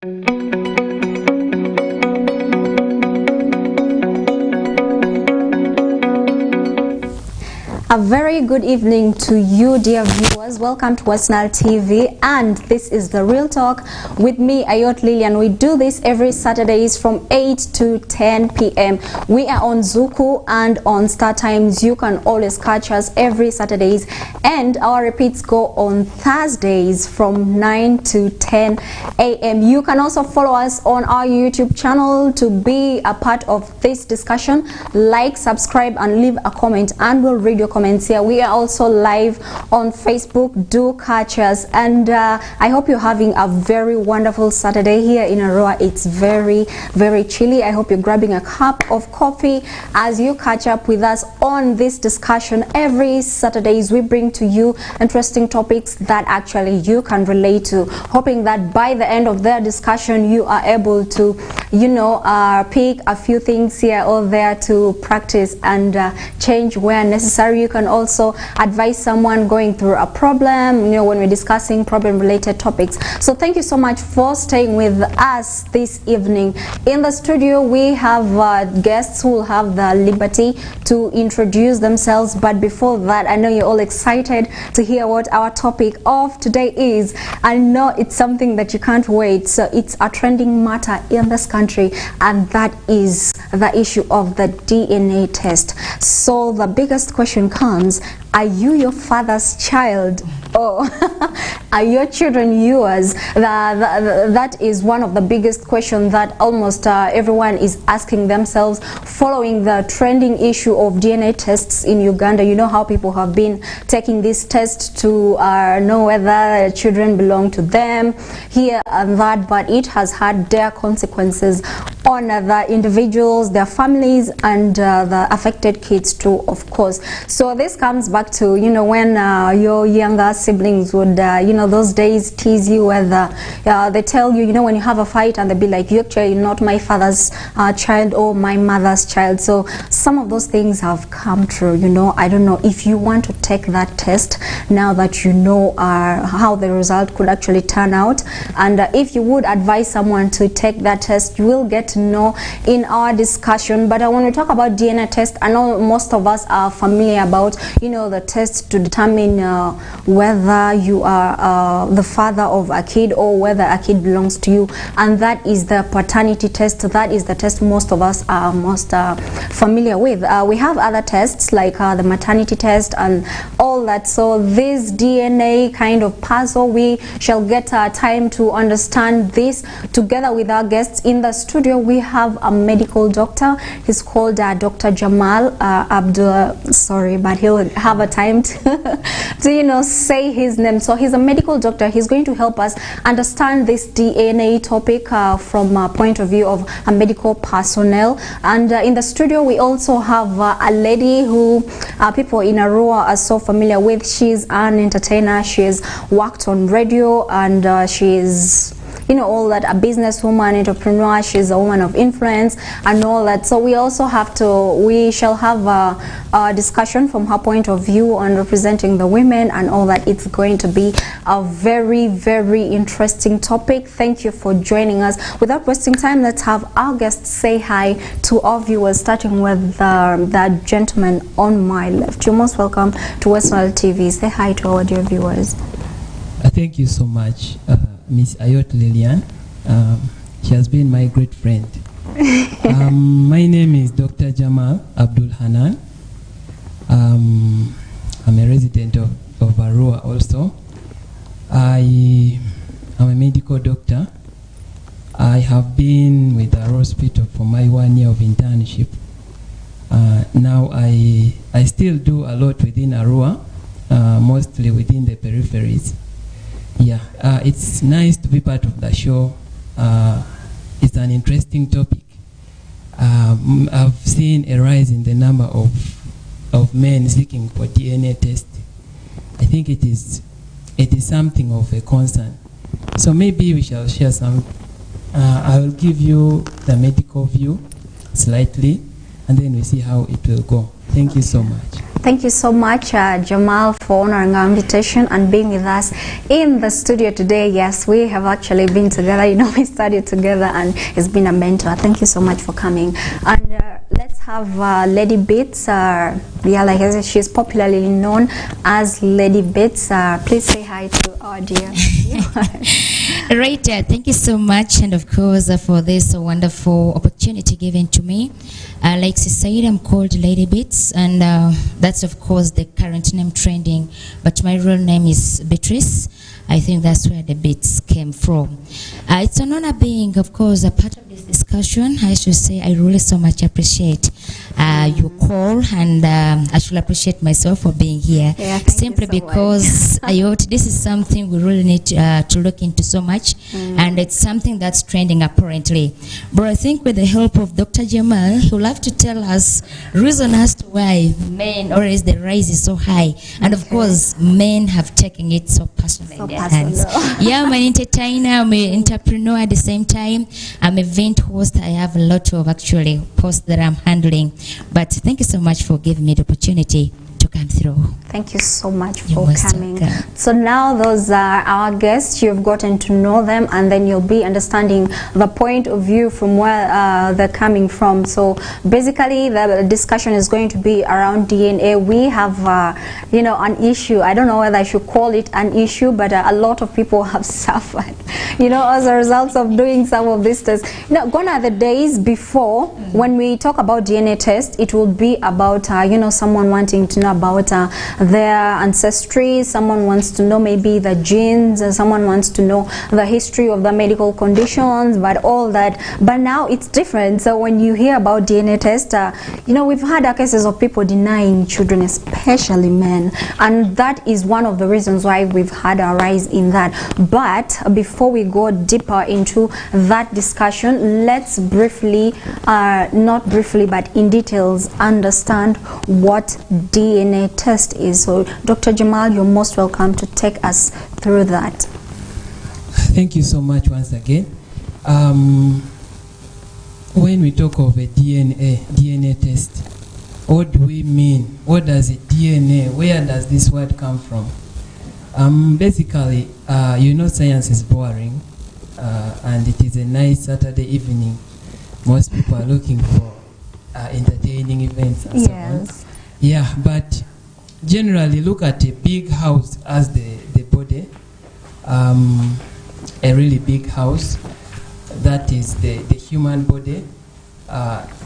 A very good evening to you, dear viewers. Welcome to Westnile TV, and this is The Real Talk with me, Ayot, Lillian. We do this every Saturdays from 8 to 10 p.m. We are on Zuku and on Star Times. You can always catch us every Saturdays, and our repeats go on Thursdays from 9 to 10 a.m. You can also follow us on our YouTube channel to be a part of this discussion. Like, subscribe, and leave a comment, and we'll read your comments here. We are also live on Facebook. Do catch us, and I hope you're having a very wonderful Saturday here in Arua. It's very chilly. I hope you're grabbing a cup of coffee as you catch up with us on this discussion. Every Saturdays we bring to you interesting topics that actually you can relate to, hoping that by the end of the discussion you are able to, you know, pick a few things here or there to practice and change where necessary. You can also advise someone going through a problem, you know, when we're discussing problem related topics. So thank you so much for staying with us this evening. In the studio we have guests who will have the liberty to introduce themselves, but before that, I know you're all excited to hear what our topic of today is. I know it's something that you can't wait. So it's a trending matter in this country, and that is the issue of the DNA test. So the biggest question comes: are you your father's child, or are your children yours? That is one of the biggest questions that almost everyone is asking themselves following the trending issue of DNA tests in Uganda. You know how people have been taking this test to know whether children belong to them, here and that, but it has had dire consequences on the individuals, their families, and the affected kids too, of course. So this comes back to, you know, when your younger siblings would, you know, those days tease you, whether they tell you, you know, when you have a fight, and they'll be like, you're actually not my father's child or my mother's child. So some of those things have come true, you know. I don't know if you want to take that test now that you know how the result could actually turn out, and if you would advise someone to take that test, you will get to know in our discussion. But when we talk about DNA test, I know most of us are familiar about, you know, the test to determine whether you are the father of a kid or whether a kid belongs to you, and that is the paternity test. That is the test most of us are most familiar with. We have other tests like the maternity test and all that. So this DNA kind of puzzle, we shall get time to understand this together with our guests in the studio. We have a medical doctor. He's called Dr. Jamal Abdul. Sorry, but he'll have a time to you know, say his name. So he's a medical doctor. He's going to help us understand this DNA topic from a point of view of a medical personnel. And in the studio we also have a lady who people in Arua are so familiar with. She's an entertainer. She's worked on radio, and she's, you know, all that, a businesswoman, entrepreneur. She's a woman of influence and all that. So we also have to, we shall have a discussion from her point of view on representing the women and all that. It's going to be a very interesting topic. Thank you for joining us. Without wasting time, let's have our guests say hi to our viewers, starting with that gentleman on my left. You're most welcome to Westnile TV. Say hi to our dear viewers. Thank you so much, Miss Ayot Lillian. She has been my great friend. My name is Dr. Jamal Abdul Hanan. I'm a resident of Arua also. I am a medical doctor. I have been with Arua Hospital for my 1 year of internship. Now I still do a lot within Arua, mostly within the peripheries. Yeah, it's nice to be part of the show. It's an interesting topic. I've seen a rise in the number of men seeking for DNA test. I think it is something of a concern. So maybe we shall share some. I will give you the medical view slightly, and then we see how it will go. Thank you so much. Thank you so much, Jamal, for honoring our invitation and being with us in the studio today. Yes, we have actually been together. You know, we studied together, and it's been a mentor. Thank you so much for coming. And let's have Lady Bits. Yeah, like I said, she's popularly known as Lady Bits. Please say hi to our dear viewers. Right, thank you so much, and of course for this wonderful opportunity given to me. Like she said, I'm called Lady Bits, and that's of course the current name trending, but my real name is Beatrice. I think that's where the Bits came from. It's an honor being, of course, a part of this discussion. I should say I really so much appreciate your call, and I should appreciate myself for being here. Yeah, simply so because Ayot, this is something we really need to look into so much, and it's something that's trending apparently. But I think with the help of Dr. Jamal, he will have to tell us reason as to why men, or is the rise is so high, and of course men have taken it so personally. So yeah, I'm an entertainer, I'm an entrepreneur at the same time. I'm an event host. I have a lot of actually posts that I'm handling. But thank you so much for giving me the opportunity to come through. Thank you so much You're for coming. welcome. So now those are our guests. You've gotten to know them, and then you'll be understanding the point of view from where they're coming from. So basically the discussion is going to be around DNA. We have you know, an issue. I don't know whether I should call it an issue, but a lot of people have suffered, you know, as a result of doing some of these tests. You know, gone are the days before when we talk about DNA test, it will be about you know, someone wanting to know about their ancestry, someone wants to know maybe the genes, someone wants to know the history of the medical conditions, but all that. But now it's different. So when you hear about DNA test, you know, we've had cases of people denying children, especially men, and that is one of the reasons why we've had a rise in that. But before we go deeper into that discussion, let's briefly, not briefly but in details, understand what DNA test is. So Dr. Jamal, you're most welcome to take us through that. Thank you so much once again. When we talk of a DNA test, what do we mean? What does a DNA, where does this word come from? Basically, you know, science is boring, and it is a nice Saturday evening. Most people are looking for entertaining events and so on. Yeah, but generally look at a big house as the body, a really big house. That is the human body.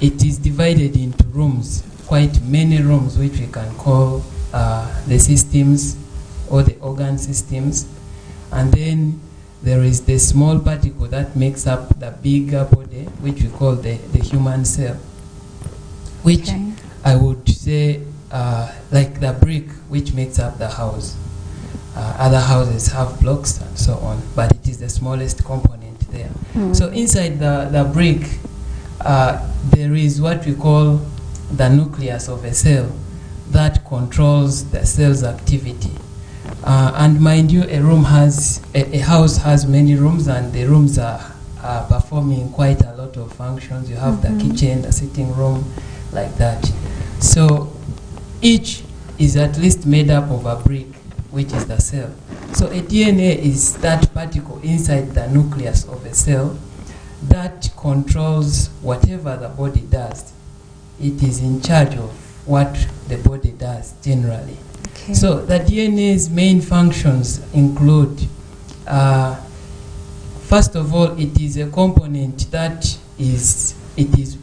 It is divided into rooms, quite many rooms, which we can call the systems or the organ systems. And then there is the small particle that makes up the bigger body, which we call the human cell, which I would say like the brick which makes up the house. Other houses have blocks and so on, but it is the smallest component there. So inside the brick, there is what we call the nucleus of a cell that controls the cell's activity. And mind you, a house has many rooms, and the rooms are performing quite a lot of functions. You have the kitchen, the sitting room, like that. So each is at least made up of a brick, which is the cell. So a DNA is that particle inside the nucleus of a cell that controls whatever the body does. It is in charge of what the body does generally. So the DNA's main functions include, first of all, it is a component that is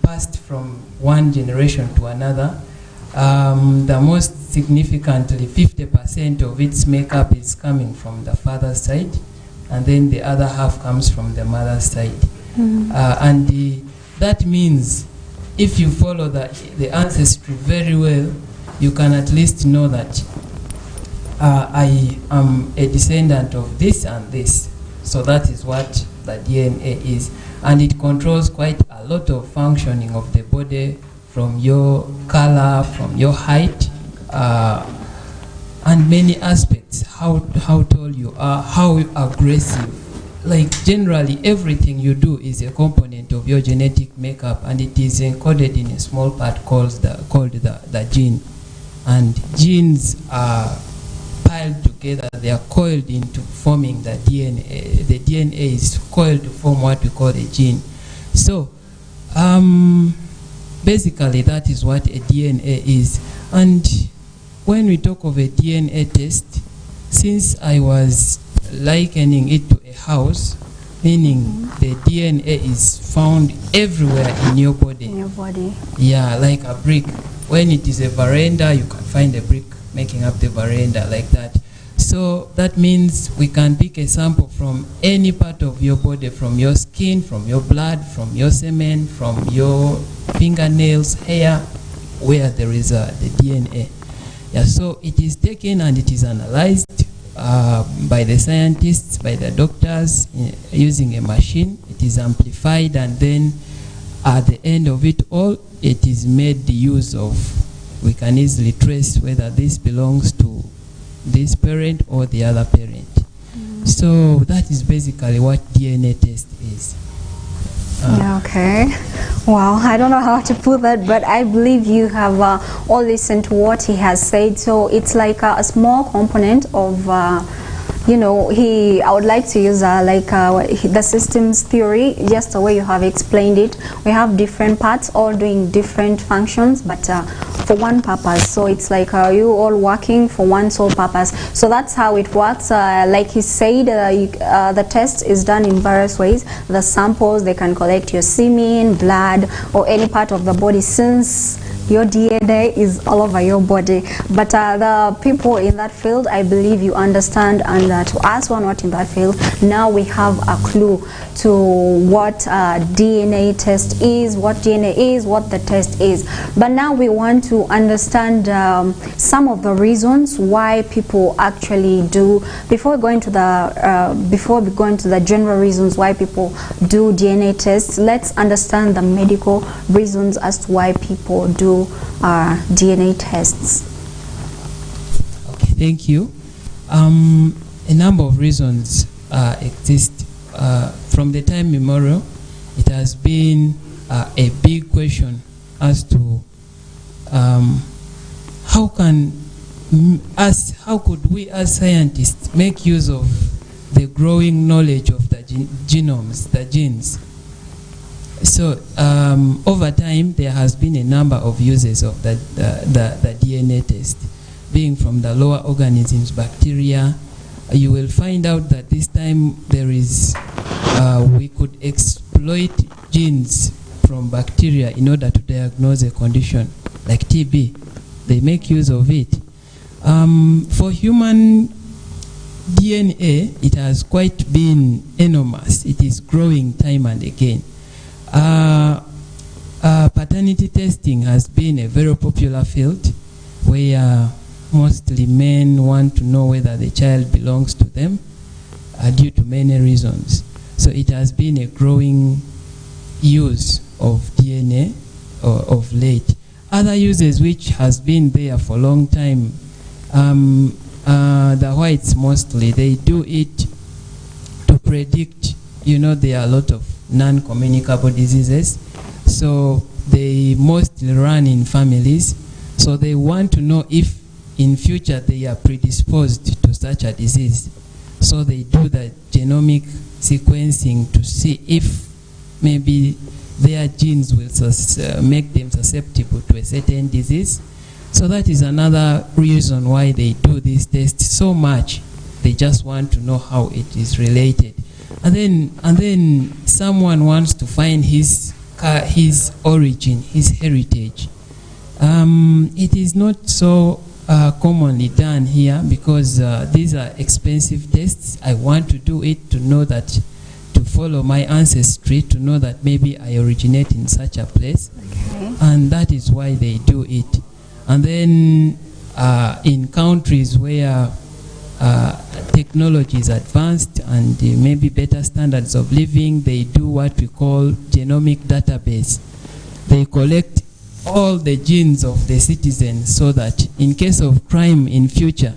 passed from one generation to another. The most significantly, 50% of its makeup is coming from the father's side, and then the other half comes from the mother's side. That means if you follow the ancestry very well, you can at least know that I am a descendant of this and this. So that is what the DNA is. And it controls quite a lot of functioning of the body, from your color, from your height, and many aspects. How tall you are, how aggressive. Like generally everything you do is a component of your genetic makeup, and it is encoded in a small part called the gene. and genes are piled together. They are coiled into forming the DNA. The DNA is coiled to form what we call a gene. So basically that is what a DNA is. And when we talk of a DNA test, since I was likening it to a house, meaning the DNA is found everywhere in your body. In your body. Yeah, like a brick. When it is a veranda, you can find a brick making up the veranda, like that. So that means we can pick a sample from any part of your body, from your skin, from your blood, from your semen, from your fingernails, hair, where there is the DNA. Yeah, so it is taken and it is analyzed by the scientists, by the doctors, using a machine. It is amplified, and then at the end of it all, it is made the use of, we can easily trace whether this belongs to this parent or the other parent. So that is basically what DNA test is. Yeah, okay. Wow, I don't know how to put that, but I believe you have all listened to what he has said. So it's like a small component of you know, I would like to use the systems theory, just the way you have explained it. We have different parts all doing different functions, but for one purpose. So it's like you all working for one sole purpose. So that's how it works. Like he said, the test is done in various ways. The samples, they can collect your semen, blood, or any part of the body, since your DNA is all over your body. But the people in that field, I believe you understand, and to us who are not in that field, now we have a clue to what DNA test is, what DNA is, what the test is. But now we want to understand some of the reasons why people actually do, before going to the general reasons why people do DNA tests, let's understand the medical reasons as to why people do DNA tests. Okay, thank you. A number of reasons exist. From the time immemorial, it has been a big question as to how could we as scientists make use of the growing knowledge of the genomes, the genes. So over time, there has been a number of uses of the DNA test, being from the lower organisms, bacteria. You will find out that this time there is, we could exploit genes from bacteria in order to diagnose a condition like TB. They make use of it. For human DNA, it has quite been enormous. It is growing time and again. Paternity testing has been a very popular field, where mostly men want to know whether the child belongs to them due to many reasons. So it has been a growing use of DNA of late. Other uses which has been there for a long time, the whites mostly, they do it to predict, you know, there are a lot of non-communicable diseases, so they mostly run in families, so they want to know if in future they are predisposed to such a disease. So they do the genomic sequencing to see if maybe their genes will make them susceptible to a certain disease. So that is another reason why they do this test so much. They just want to know how it is related. And then someone wants to find his origin, his heritage. It is not so commonly done here, because these are expensive tests. I want to do it to know that, to follow my ancestry, to know that maybe I originate in such a place. Okay. And that is why they do it. And then in countries where technology is advanced and maybe better standards of living, they do what we call genomic database. They collect all the genes of the citizens, so that in case of crime in future,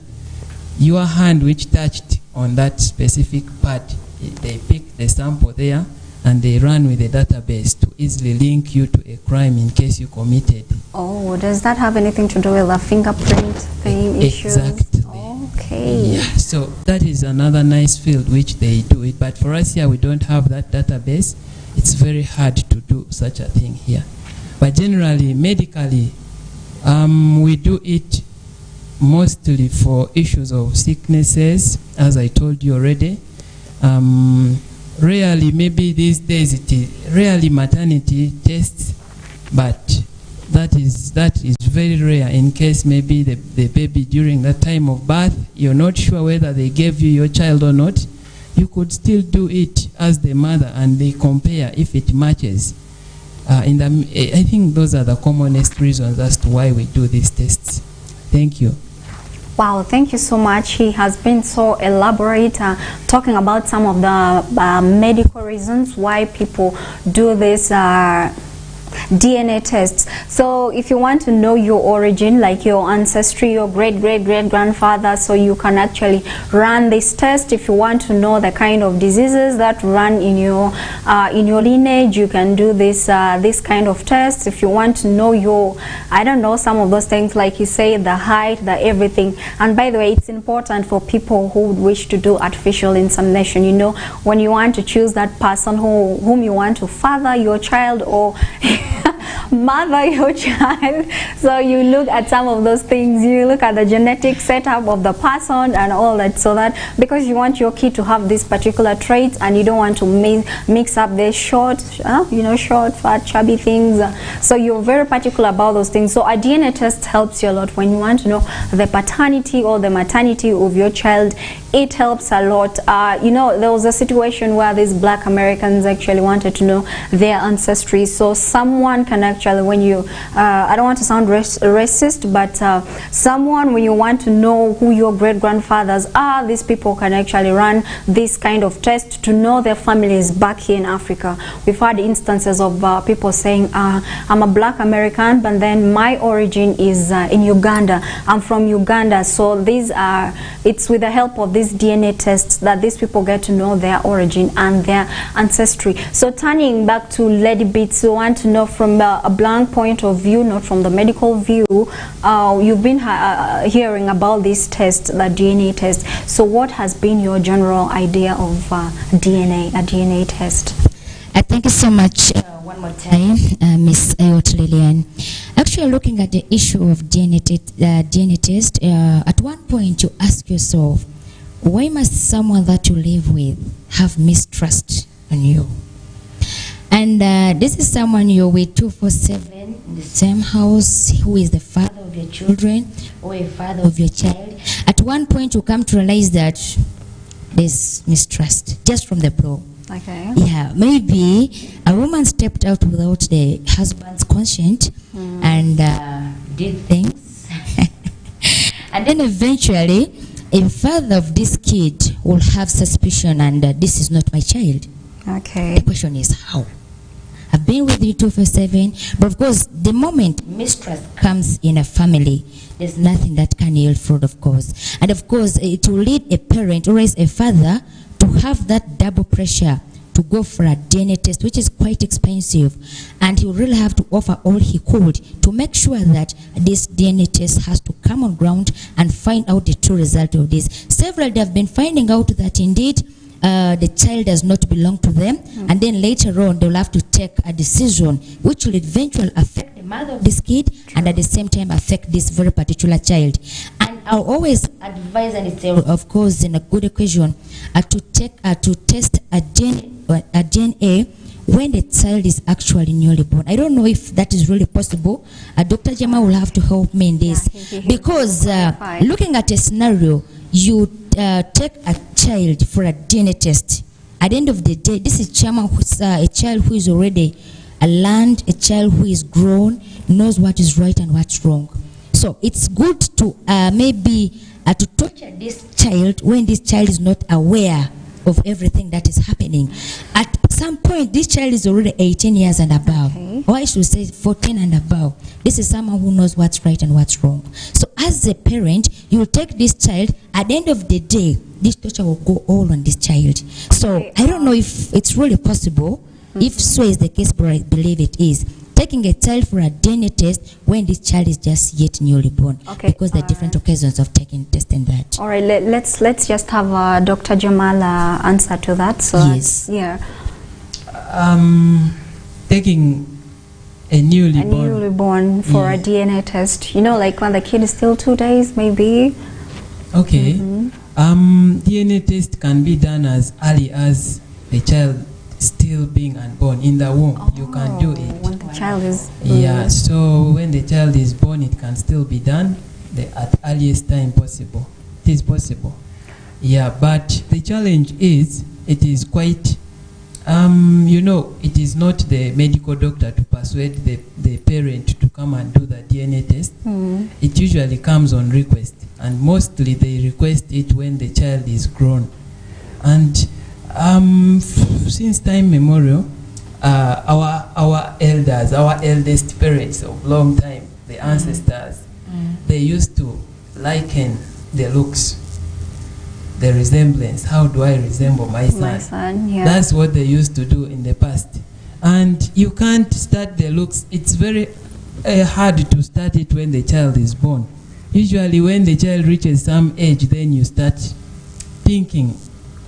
your hand which touched on that specific part, they pick the sample there, and they run with a database to easily link you to a crime in case you committed. Oh, does that have anything to do with the fingerprint thing issues? Exactly. Okay. Yeah, so that is another nice field which they do it, but for us here we don't have that database. It's very hard to do such a thing here. But generally, medically, we do it mostly for issues of sicknesses, as I told you already. Rarely, maybe these days, it is rarely maternity tests, but that is very rare in case maybe the baby during that time of birth, you're not sure whether they gave you your child or not. You could still do it as the mother and they compare if it matches. I think those are the commonest reasons as to why we do these tests. Thank you. Wow, thank you so much. He has been so elaborate, talking about some of the medical reasons why people do this DNA tests. So if you want to know your origin, like your ancestry, your great-great-great-grandfather, so you can actually run this test. If you want to know the kind of diseases that run in your lineage, you can do this this kind of test. If you want to know your, I don't know, some of those things, like you say, the height, the everything. And by the way, it's important for people who wish to do artificial insemination. You know, when you want to choose that person whom you want to father your child or mother your child, so you look at some of those things. You look at the genetic setup of the person and all that, so that because you want your kid to have these particular traits and you don't want to mix up their short, short, fat, chubby things. So you're very particular about those things. So a DNA test helps you a lot when you want to know the paternity or the maternity of your child. It helps a lot. There was a situation where these Black Americans actually wanted to know their ancestry. So someone can actually, when you, I don't want to sound racist, but someone, when you want to know who your great-grandfathers are, these people can actually run this kind of test to know their families back here in Africa. We've had instances of people saying, I'm a Black American, but then my origin is in Uganda. I'm from Uganda. So these are, it's with the help of these DNA tests that these people get to know their origin and their ancestry. So turning back to Lady Bits, we want to know from a blank point of view, not from the medical view. You've been hearing about this test, the DNA test. So what has been your general idea of DNA, a DNA test? Thank you so much one more time, Miss Ayot Lillian. Actually, looking at the issue of DNA test, at one point you ask yourself, why must someone that you live with have mistrust on you? And this is someone you're with 24/7 in the same house, who is the father of your children or a father of your child. At one point you come to realize that there's mistrust just from the blow. Okay. Yeah, maybe a woman stepped out without the husband's consent and did things. And then eventually, a father of this kid will have suspicion, and this is not my child. Okay. The question is how? I've been with you 24/7, but of course, the moment mistrust comes in a family, there's nothing that can yield fruit, of course. And of course, it will lead a parent or a father to have that double pressure to go for a DNA test, which is quite expensive, and he will really have to offer all he could to make sure that this DNA test has to come on ground and find out the true result of this. Several have been finding out that indeed the child does not belong to them, and then later on they will have to take a decision which will eventually affect the mother of this kid and at the same time affect this very particular child. And I'll always advise, and it's of course in a good occasion, to test a DNA when the child is actually newly born. I don't know if that is really possible. Dr. Jama will have to help me in this, because looking at a scenario, you take a child for a DNA test. At the end of the day, this is a child who is already learned, a child who is grown, knows what is right and what's wrong. So it's good to maybe to torture this child when this child is not aware of everything that is happening. At some point, this child is already 18 years and above, or I should say 14 and above. This is someone who knows what's right and what's wrong. So as a parent, you will take this child. At the end of the day, this torture will go all on this child. So I don't know if it's really possible If so is the case, but I believe it is, taking a child for a DNA test when this child is just yet newly born, because there are different occasions of taking test and that. All right, let's just have Dr. Jamal answer to that. So Yes. yeah. Taking a newly born for a DNA test, you know, like when the kid is still 2 days, maybe. Okay. DNA test can be done as early as the child still being unborn in the womb. You can do it when the child is. Yeah. So when the child is born, it can still be done at earliest time possible. It is possible. Yeah, but the challenge is it is quite. You know, it is not the medical doctor to persuade the parent to come and do the DNA test. It usually comes on request, and mostly they request it when the child is grown. And since time memorial, our elders, our eldest parents of long time, the ancestors, they used to liken the looks, the resemblance. How do I resemble my son? My son, yeah. That's what they used to do in the past. And you can't start the looks. It's very hard to start it when the child is born. Usually when the child reaches some age, then you start thinking,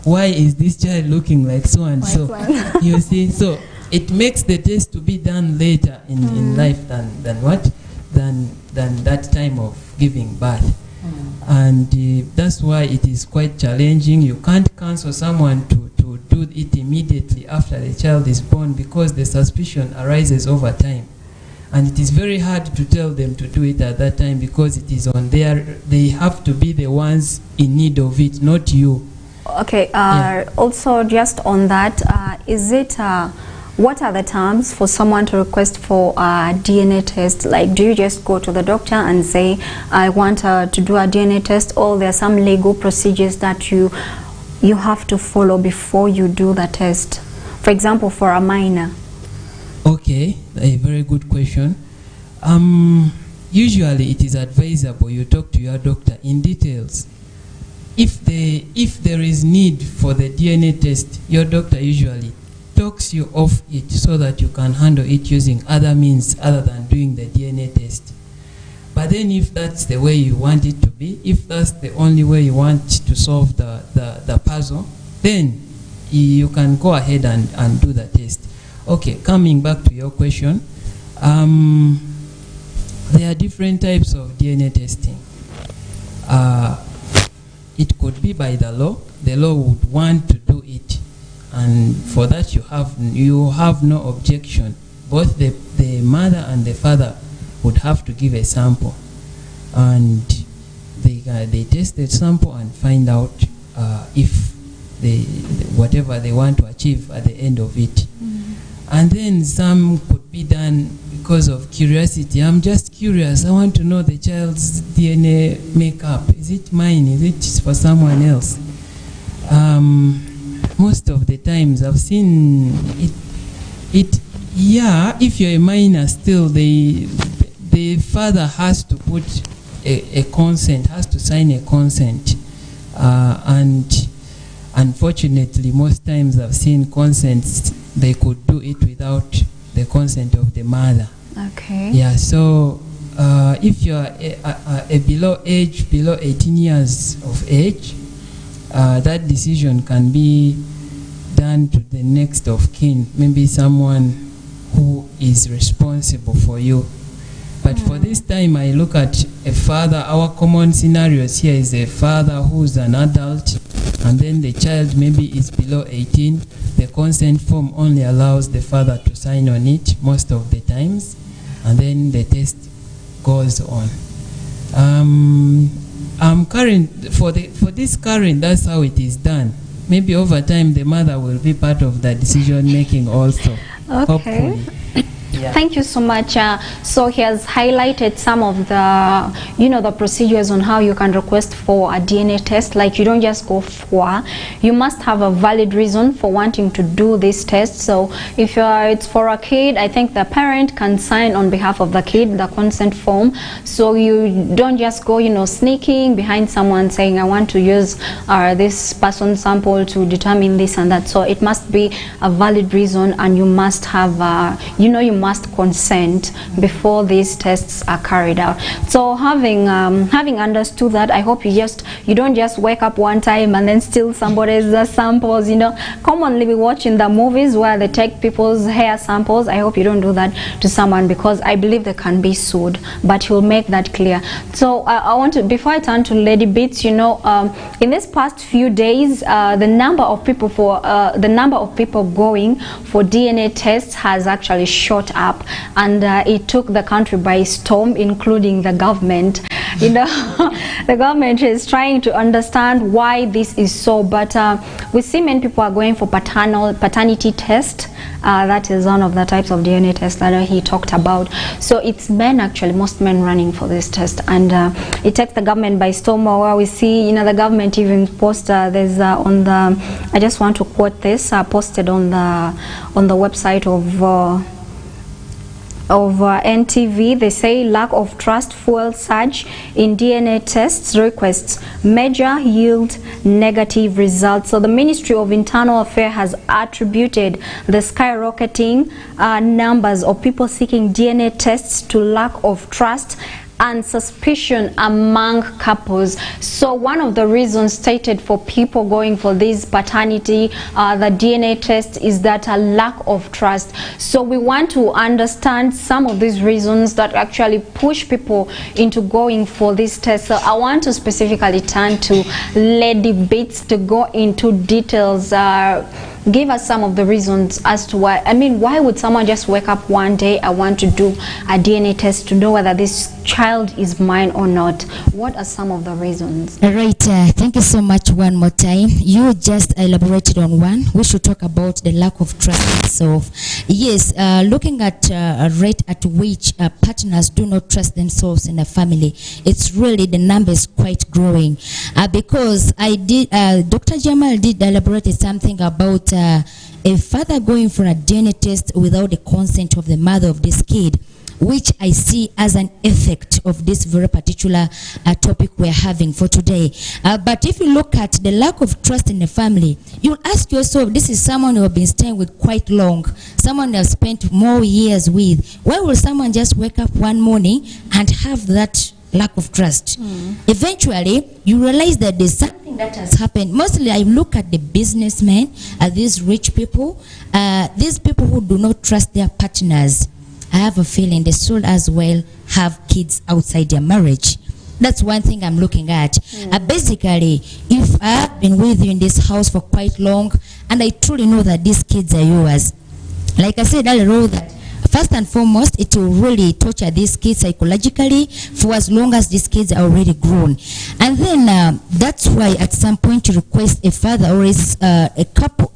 why is this child looking like so and so? You see, so it makes the test to be done later in life than that time of giving birth. And that's why it is quite challenging. You can't counsel someone to do it immediately after the child is born, because the suspicion arises over time. And it is very hard to tell them to do it at that time, because it is on they have to be the ones in need of it, not you. Okay, also just on that, what are the terms for someone to request for a DNA test? Like, do you just go to the doctor and say, I want to do a DNA test, or there are some legal procedures that you have to follow before you do the test? For example, for a minor. Okay, a very good question. Usually it is advisable you talk to your doctor in details. If there is need for the DNA test, your doctor usually talks you off it so that you can handle it using other means other than doing the DNA test. But then if that's the way you want it to be, if that's the only way you want to solve the puzzle, then you can go ahead and do the test. Okay, coming back to your question, there are different types of DNA testing. It could be by the law. The law would want to do it, and for that you have no objection. Both the mother and the father would have to give a sample, and they test the sample and find out if whatever they want to achieve at the end of it. And then some could be done because of curiosity. I'm just curious. I want to know the child's DNA makeup. Is it mine? Is it for someone else? Most of the times I've seen it. Yeah, if you're a minor still, the father has to put a consent, has to sign a consent. And unfortunately, most times I've seen consents, they could do it without the consent of the mother. Okay. Yeah, so if you are below 18 years of age, that decision can be done to the next of kin, maybe someone who is responsible for you. But for this time, I look at a father. Our common scenarios here is a father who's an adult, and then the child maybe is below 18. The consent form only allows the father to sign on it most of the times, and then the test goes on. For this current, that's how it is done. Maybe over time the mother will be part of the decision making also. Okay. Hopefully. Yeah. Thank you so much. So he has highlighted some of the, the procedures on how you can request for a DNA test. Like, you don't just go for, you must have a valid reason for wanting to do this test. So if it's for a kid, I think the parent can sign on behalf of the kid the consent form. So you don't just go, sneaking behind someone saying, I want to use this person sample to determine this and that. So it must be a valid reason, and you must have, you must consent before these tests are carried out. So having understood that, I hope you don't just wake up one time and then steal somebody's samples. Commonly we watch in the movies where they take people's hair samples. I hope you don't do that to someone, because I believe they can be sued, but you'll make that clear. So I want to, before I turn to Lady Bits, in this past few days, the number of people going for DNA tests has actually shot up, and it took the country by storm, including the government. The government is trying to understand why this is so, but we see many people are going for paternity test. That is one of the types of DNA tests that he talked about. So it's men, actually, most men running for this test, and it takes the government by storm. Where we see, the government even post there's on the, I just want to quote this, posted on the website of NTV. They say lack of trust fuels surge in DNA tests requests, major yield negative results. So the Ministry of Internal Affairs has attributed the skyrocketing numbers of people seeking DNA tests to lack of trust and suspicion among couples. So one of the reasons stated for people going for this paternity, the DNA test, is that a lack of trust. So we want to understand some of these reasons that actually push people into going for this test. So I want to specifically turn to Lady Bits to go into details. Give us some of the reasons as to why. Why would someone just wake up one day, I want to do a DNA test to know whether this child is mine or not? What are some of the reasons? All right, thank you so much one more time. You just elaborated on one. We should talk about the lack of trust itself. Yes, looking at a rate at which partners do not trust themselves in a family, it's really, the number is quite growing. Because Dr. Jamal did elaborate something about a father going for a DNA test without the consent of the mother of this kid, which I see as an effect of this very particular topic we're having for today. But if you look at the lack of trust in the family, you'll ask yourself, this is someone you have been staying with quite long, someone you have spent more years with. Why will someone just wake up one morning and have that lack of trust? Eventually, you realize that there's something that has happened. Mostly, I look at the businessmen, these rich people, these people who do not trust their partners. I have a feeling they should as well have kids outside their marriage. That's one thing I'm looking at. Basically, if I've been with you in this house for quite long, and I truly know that these kids are yours, like I said earlier, that first and foremost, it will really torture these kids psychologically for as long as these kids are already grown. And then that's why at some point you request a father or a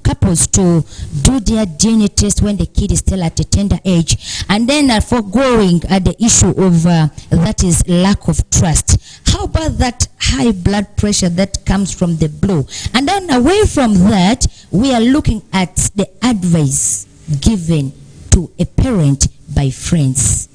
couples to do their DNA test when the kid is still at a tender age. And then foregoing the issue of that is lack of trust. How about that high blood pressure that comes from the blow? And then away from that, we are looking at the advice given to a parent by friends.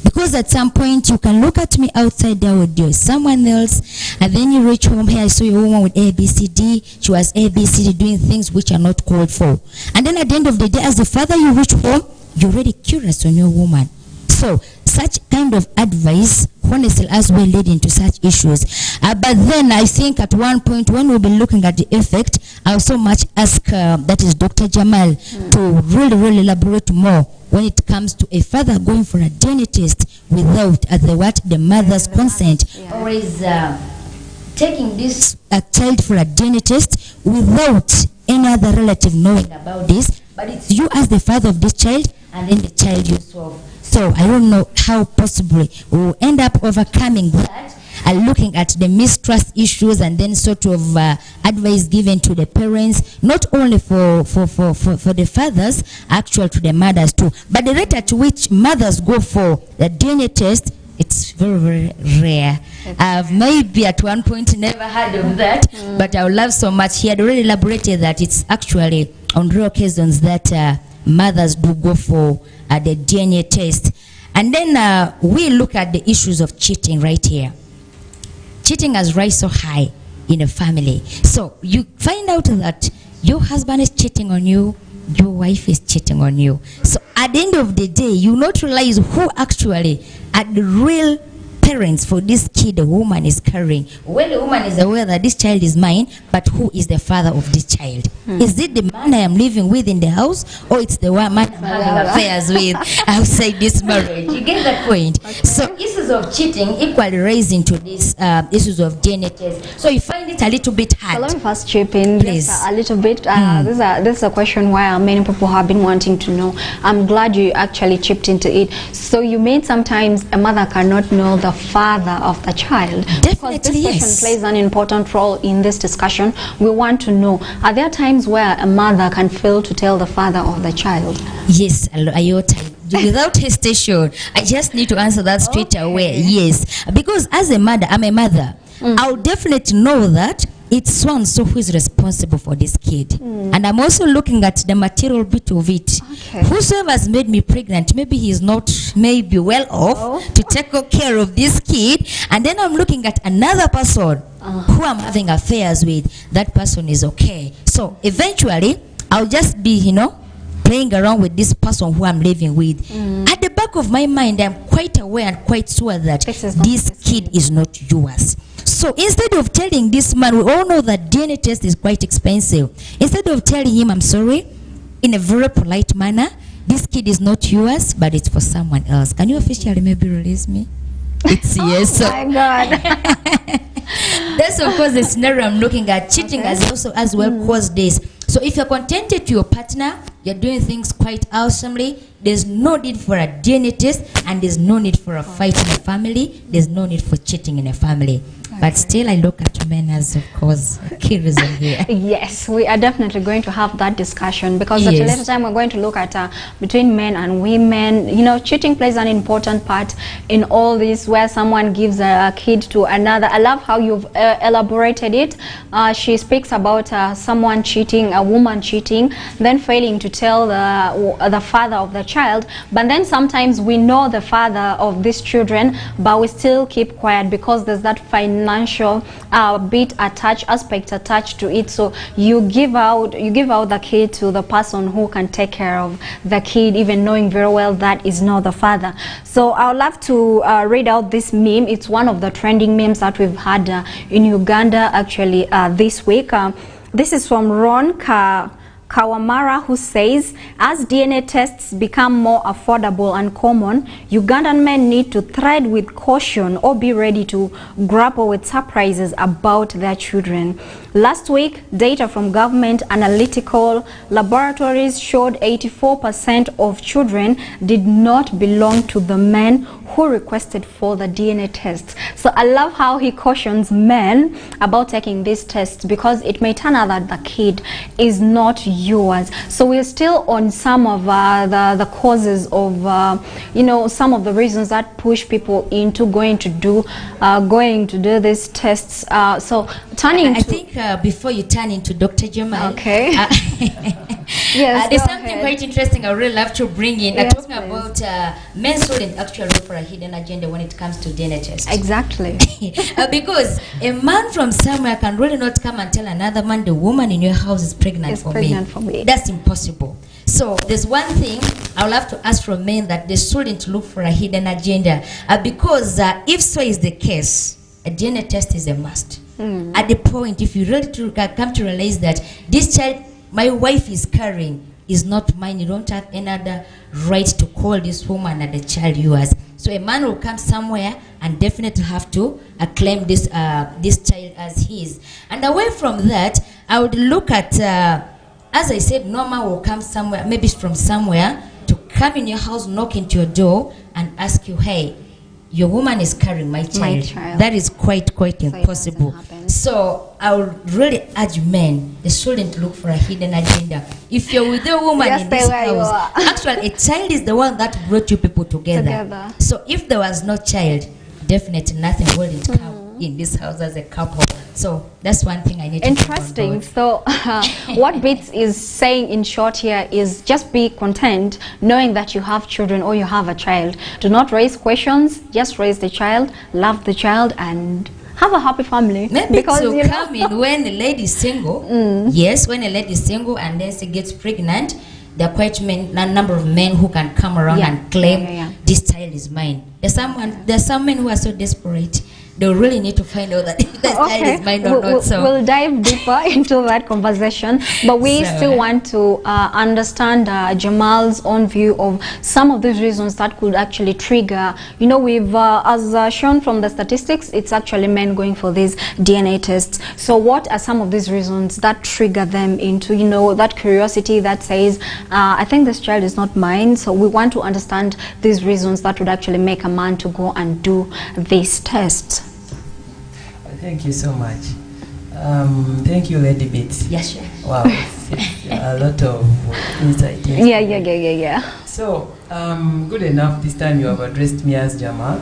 Because at some point you can look at me outside there with someone else, and then you reach home, here I saw a woman with ABCD, she was ABCD doing things which are not called for. And then at the end of the day, as the father, you reach home, you're already curious on your woman. So such kind of advice honestly as well leading to such issues. But then I think at one point when we'll be looking at the effect, I'll so much ask that is Dr. Jamal to really elaborate more when it comes to a father going for a DNA test without the mother's consent, or is taking this child for a DNA test without any other relative knowing about this, but it's you as the father of this child and then the child yourself. So I don't know how possibly we will end up overcoming that and looking at the mistrust issues, and then sort of advice given to the parents, not only for the fathers, actually to the mothers too. But the rate at which mothers go for the DNA test, it's very, very rare. I've maybe at one point never heard of that, but I would love so much. He had already elaborated that it's actually on rare occasions that mothers do go for the DNA test. And then we look at the issues of cheating right here. Cheating has rise so high in a family. So you find out that your husband is cheating on you, your wife is cheating on you. So at the end of the day, you not realize who actually are the real parents for this kid the woman is carrying. Well, the woman is aware that this child is mine, but who is the father of this child? Is it the man I am living with in the house, or it's the man I'm having affairs with outside this marriage? You get that point? Okay. So issues of cheating equally raise into these issues of DNA test. So you find it a little bit hard. So let me first chip in, please, a little bit. This is a question where many people have been wanting to know. I'm glad you actually chipped into it. So you mean sometimes a mother cannot know the father of the child? Definitely, because this yes. question plays an important role in this discussion. We want to know, are there times where a mother can fail to tell the father of the child? Yes, Ayot, without hesitation, I just need to answer that straight away. Yes, because as a mother, I'm a mother. I'll definitely know that it's so and so who is responsible for this kid. And I'm also looking at the material bit of it. Okay. Whosoever has made me pregnant, maybe he's not maybe well off to take care of this kid. And then I'm looking at another person who I'm having affairs with. That person is okay. So eventually, I'll just be, playing around with this person who I'm living with. At the back of my mind, I'm quite aware and quite sure that this kid is not yours. So instead of telling this man, we all know that DNA test is quite expensive. Instead of telling him, I'm sorry, in a very polite manner, this kid is not yours, but it's for someone else. Can you officially maybe release me? It's yes. Oh my God. That's of course the scenario I'm looking at. Cheating has also as well caused this. So if you're contented to your partner, you're doing things quite awesomely, there's no need for a DNA test, and there's no need for a fight in a family, there's no need for cheating in a family. But still, I look at men as, of course, key reason here. Yes, we are definitely going to have that discussion, because at a later time we're going to look at between men and women. Cheating plays an important part in all this, where someone gives a kid to another. I love how you've elaborated it. She speaks about someone cheating, a woman cheating, then failing to tell the father of the child. But then sometimes we know the father of these children, but we still keep quiet because there's that financial aspect attached to it. So you give out the kid to the person who can take care of the kid, even knowing very well that is not the father. So I would love to read out this meme. It's one of the trending memes that we've had in Uganda actually this week. This is from Ron Kawamara, who says, as DNA tests become more affordable and common, Ugandan men need to tread with caution or be ready to grapple with surprises about their children. Last week, data from government analytical laboratories showed 84% of children did not belong to the men who requested for the DNA tests. So I love how he cautions men about taking these tests, because it may turn out that the kid is not yours. So we're still on some of the causes of some of the reasons that push people into going to do these tests. So turning I think before you turn into Dr. Jamal, okay. Yes, there's something quite interesting I would really love to bring in. Yes, talking about men shouldn't actually look for a hidden agenda when it comes to DNA tests. Exactly. Because a man from somewhere can really not come and tell another man, the woman in your house is pregnant for me. That's impossible. So there's one thing I would have to ask from men, that they shouldn't look for a hidden agenda, because if so is the case, a DNA test is a must. At the point, if you really come to realize that this child my wife is carrying is not mine, you don't have any other right to call this woman and the child yours. So a man will come somewhere and definitely have to claim this child as his. And away from that, I would look at, as I said, no man will come somewhere, maybe from somewhere, to come in your house, knock into your door, and ask you, hey, your woman is carrying my child. That is quite impossible. So I would really urge men, they shouldn't look for a hidden agenda. If you're with a woman in this house, actually a child is the one that brought you people together. So if there was no child, definitely nothing wouldn't come in this house as a couple. So that's one thing I need to Interesting. So what Bits is saying in short here is just be content knowing that you have children or you have a child. Do not raise questions, just raise the child, love the child, and have a happy family. Maybe because you come in when a lady is single. Yes, when a lady is single and then she gets pregnant, there are quite a number of men who can come around and claim this child is mine. There's some men who are so desperate. They really need to find out that if the child is mine or not. So we'll dive deeper into that conversation, but we still want to understand Jamal's own view of some of the reasons that could actually trigger. You know, we've as shown from the statistics, it's actually men going for these DNA tests. So what are some of these reasons that trigger them into, you know, that curiosity that says, I think this child is not mine? So we want to understand these reasons that would actually make a man to go and do this test. Thank you so much. Thank you, Lady Bits. Yes, sure. Wow, it's a lot of insight. Yeah. So, good enough this time you have addressed me as Jamal,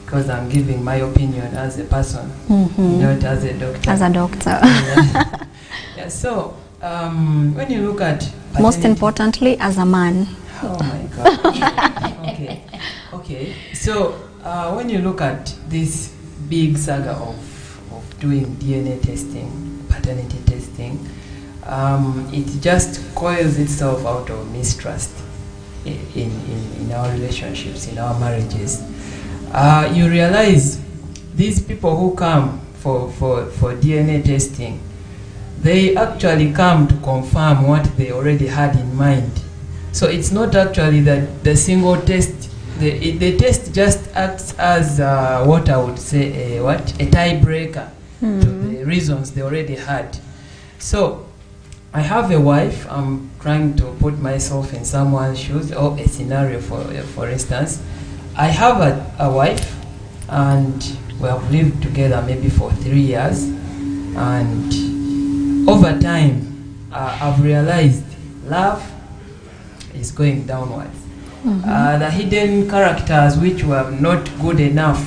because I'm giving my opinion as a person, not as a doctor. As a doctor. Yeah, so, when you look at... Most importantly, as a man. Oh my God. Okay. So, when you look at this big saga of doing DNA testing, paternity testing, it just coils itself out of mistrust in our relationships, in our marriages. You realize these people who come for DNA testing, they actually come to confirm what they already had in mind. So it's not actually that the single test. The test just acts as what I would say a tiebreaker to the reasons they already had. So I have a wife. I'm trying to put myself in someone's shoes, or a scenario for instance. I have a wife, and we have lived together maybe for 3 years, and over time I've realized love is going downwards. The hidden characters which were not good enough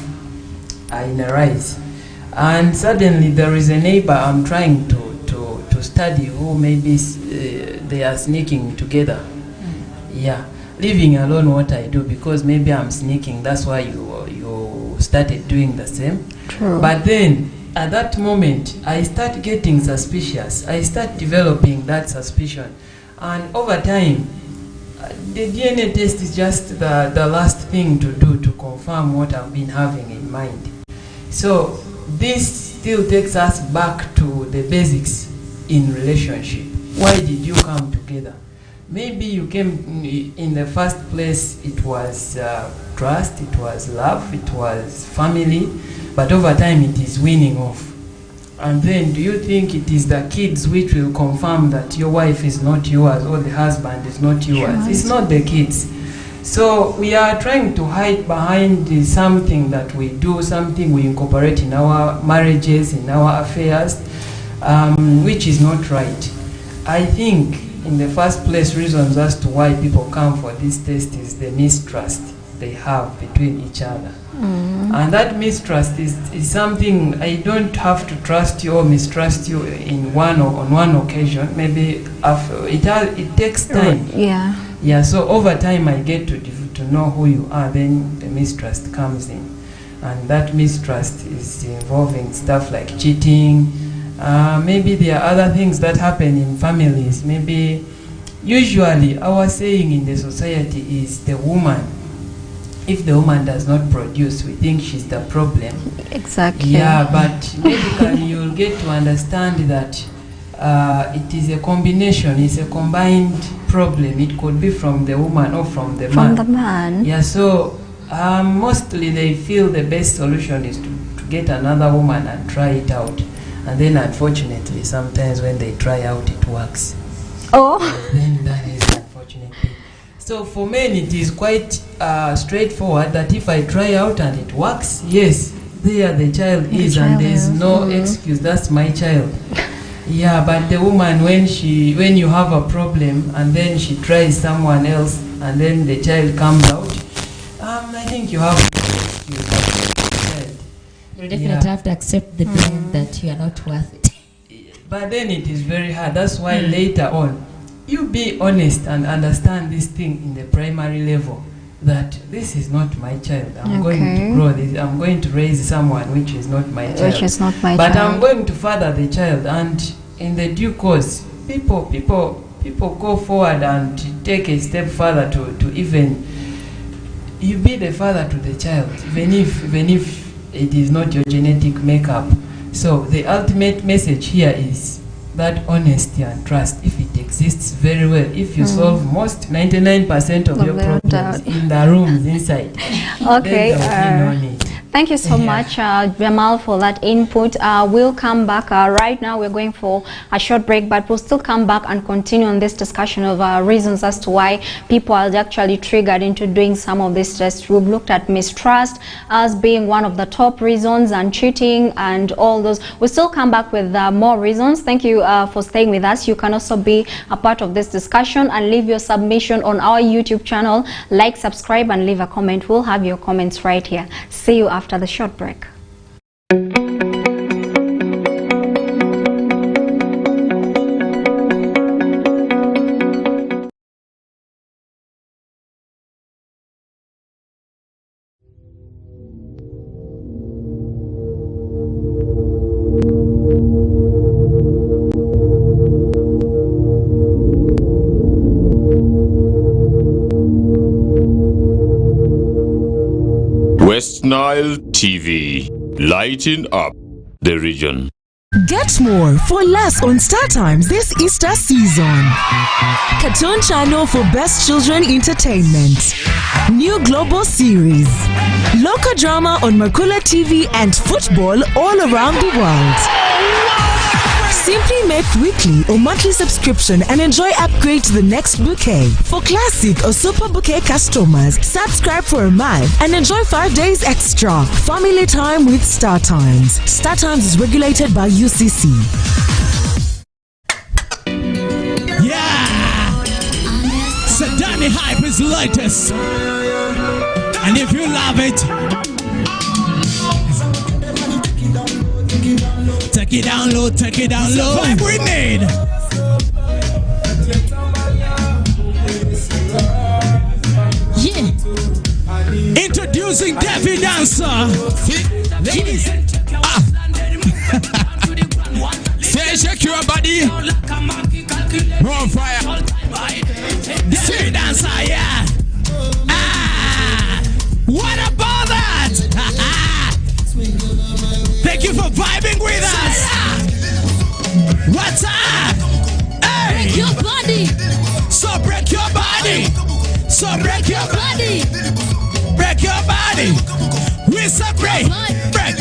are in a rise, and suddenly there is a neighbor I'm trying to study who maybe they are sneaking together. Yeah, leaving alone what I do, because maybe I'm sneaking, that's why you started doing the same. True. But then at that moment I start getting suspicious. I start developing that suspicion, and over time the DNA test is just the last thing to do to confirm what I've been having in mind. So this still takes us back to the basics in relationship. Why did you come together? Maybe you came in the first place, it was trust, it was love, it was family, but over time it is weaning off. And then do you think it is the kids which will confirm that your wife is not yours or the husband is not yours? It's not the kids. So we are trying to hide behind something that we do, something we incorporate in our marriages, in our affairs, which is not right. I think in the first place, reasons as to why people come for this test is the mistrust they have between each other. And that mistrust is something. I don't have to trust you or mistrust you on one occasion. Maybe after it takes time. Yeah. So over time I get to know who you are. Then the mistrust comes in, and that mistrust is involving stuff like cheating. Maybe there are other things that happen in families. Maybe usually our saying in the society is the woman. If the woman does not produce, we think she's the problem. Exactly. Yeah, but medically you'll get to understand that it is a combination, it's a combined problem. It could be from the woman or from the man. From the man. Yeah, so mostly they feel the best solution is to get another woman and try it out. And then unfortunately, sometimes when they try out, it works. Oh. Then that is unfortunately So for men it is quite straightforward that if I try out and it works, yes, there the child is and there's no excuse, that's my child. Yeah, but the woman, when you have a problem and then she tries someone else and then the child comes out, I think you have to excuse that. You definitely have to accept the blame that you are not worth it. But then it is very hard. That's why later on, you be honest and understand this thing in the primary level, that this is not my child. I'm going to grow this. I'm going to raise someone which is not my child. Which is not my but child. I'm going to father the child, and in the due course, people go forward and take a step further to even you be the father to the child, even if it is not your genetic makeup. So the ultimate message here is that honesty and trust, if it exists very well, if you solve most 99% of your problems in the rooms inside, okay, then there will be no need. Thank you so much, Jamal, for that input. We'll come back. Right now, we're going for a short break, but we'll still come back and continue on this discussion of reasons as to why people are actually triggered into doing some of this tests. We've looked at mistrust as being one of the top reasons, and cheating and all those. We'll still come back with more reasons. Thank you for staying with us. You can also be a part of this discussion and leave your submission on our YouTube channel. Like, subscribe, and leave a comment. We'll have your comments right here. See you after the short break. Westnile TV, lighting up the region. Get more for less on Star Times this Easter season. Cartoon channel for best children entertainment. New global series. Local drama on Mercula TV and football all around the world. Simply make weekly or monthly subscription and enjoy upgrade to the next bouquet. For classic or super bouquet customers, subscribe for a month and enjoy 5 days extra. Family time with Star Times. Star Times is regulated by UCC. Yeah! Sadani Hype is latest. And if you love it, take it down low, take it down low. Vibe we need. Yeah. Introducing Devi Dancer. Ladies. Say shake your body. On fire. Devi Dancer, yeah. What about that? Thank you for vibing with us. What's up? Hey. Break your body. So break your body. So break your body. Break your body. We separate. Break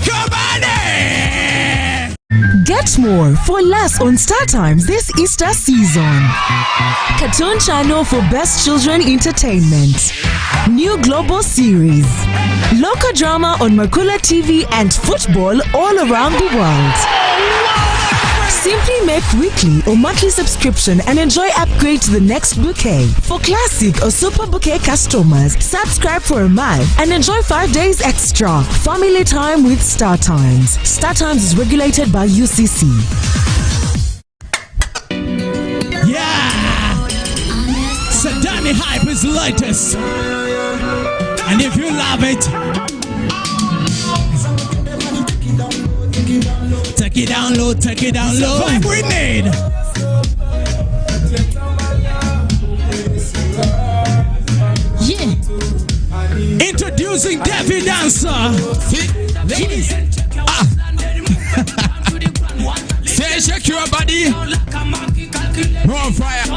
your body. Get more for less on Star Times this Easter season. Cartoon channel for best children entertainment. New global series. Local drama on Mercula TV and football all around the world. Simply make weekly or monthly subscription and enjoy upgrade to the next bouquet. For classic or super bouquet customers, subscribe for a month and enjoy 5 days extra. Family time with Star Times. Star Times is regulated by UCC. Yeah! Sadani Hype is latest. And if you love it, take it down low, take it down low. Vibe we need. Yeah. Introducing Devi Dancer. Ladies. Say shake your body. On fire.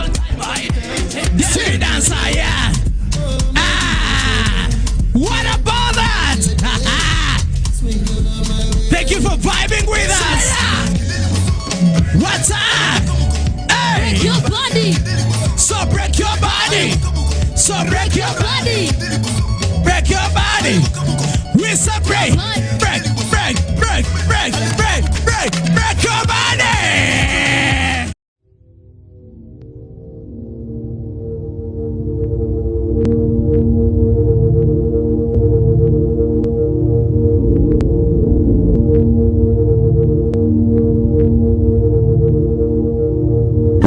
Devi Dancer, yeah. What about that? Thank you for vibing with us. What's up? Hey. your body. So break your body. So break your body. Break your body. We so break. Break, break, break, break, break, break, break your body.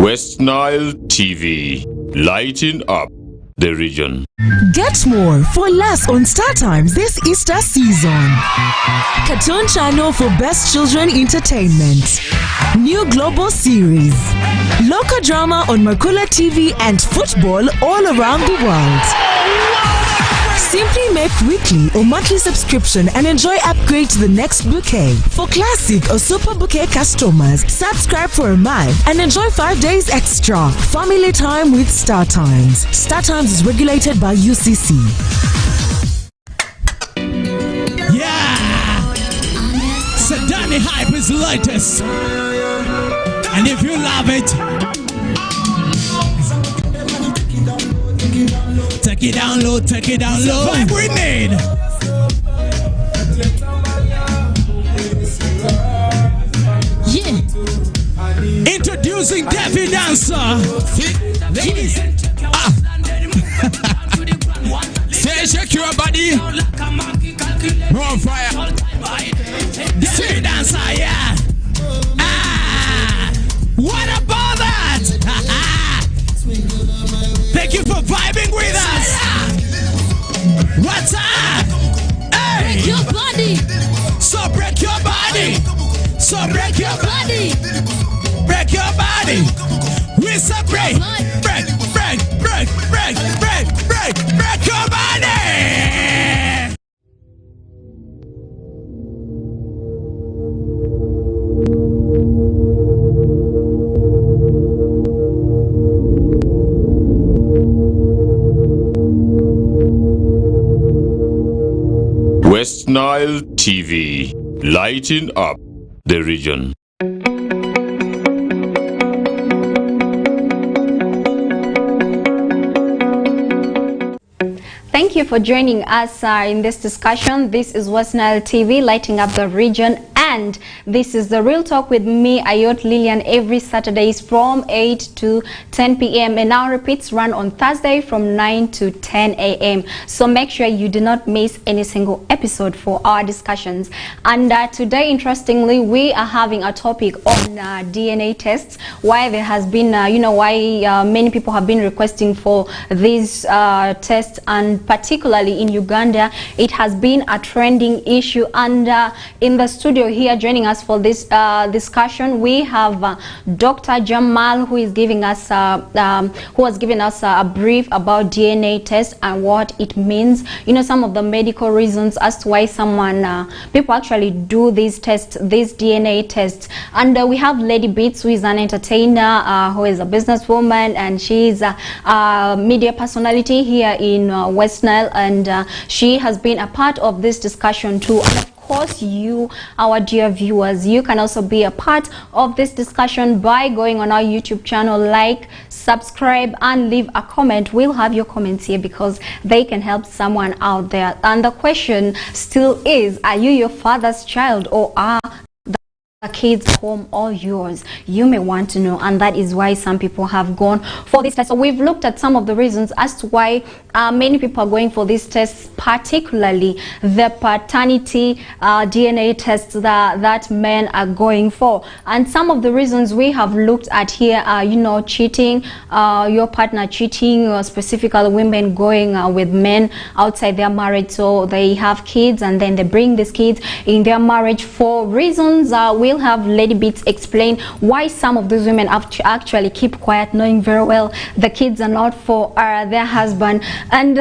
Westnile TV, lighting up the region. Get more for less on Star Times this Easter season. Cartoon channel for best children entertainment. New global series. Local drama on Mercula TV and football all around the world. Simply make weekly or monthly subscription and enjoy upgrade to the next bouquet. For classic or super bouquet customers, subscribe for a month and enjoy 5 days extra. Family time with Star Times. Star Times is regulated by UCC. Yeah! Sedani Hype is latest. And if you love it, take it down low, take it down low. Vibe we need. Yeah. Introducing Devi Dancer. Ladies. Say shake your body. More on fire. Devi Dancer, yeah. What about that? Thank you for vibing with us. What's up? Hey! Break your body. So break your body. So break your body. Break your body. We so break. Break, break, break, break, break, break, break your body. Westnile TV, lighting up the region. Thank you for joining us in this discussion. This is Westnile TV, lighting up the region, and this is the Real Talk with me, Ayot Lillian, every Saturdays from 8 to 10 p.m. and our repeats run on Thursday from 9 to 10 a.m. So make sure you do not miss any single episode for our discussions. And today, interestingly, we are having a topic on DNA tests. Why there has been, why many people have been requesting for these tests, and particularly in Uganda, it has been a trending issue. And in the studio here joining us for this discussion, we have Dr. Jamal, who is giving us who has given us a brief about DNA tests and what it means. Some of the medical reasons as to why people actually do these tests, these DNA tests. And we have Lady Beats, who is an entertainer, who is a businesswoman, and she is a media personality here in Westnile, and she has been a part of this discussion too. And of course, you, our dear viewers, you can also be a part of this discussion by going on our YouTube channel, like, subscribe, and leave a comment. We'll have your comments here because they can help someone out there. And the question still is, are you your father's child, or are the kids home all yours? You may want to know, and that is why some people have gone for this test. So we've looked at some of the reasons as to why many people are going for these tests, particularly the paternity DNA tests that men are going for. And some of the reasons we have looked at here are, cheating, your partner cheating, or specifically women going with men outside their marriage, so they have kids and then they bring these kids in their marriage for reasons. We'll have Lady Beats explain why some of these women actually keep quiet, knowing very well the kids are not for their husband. And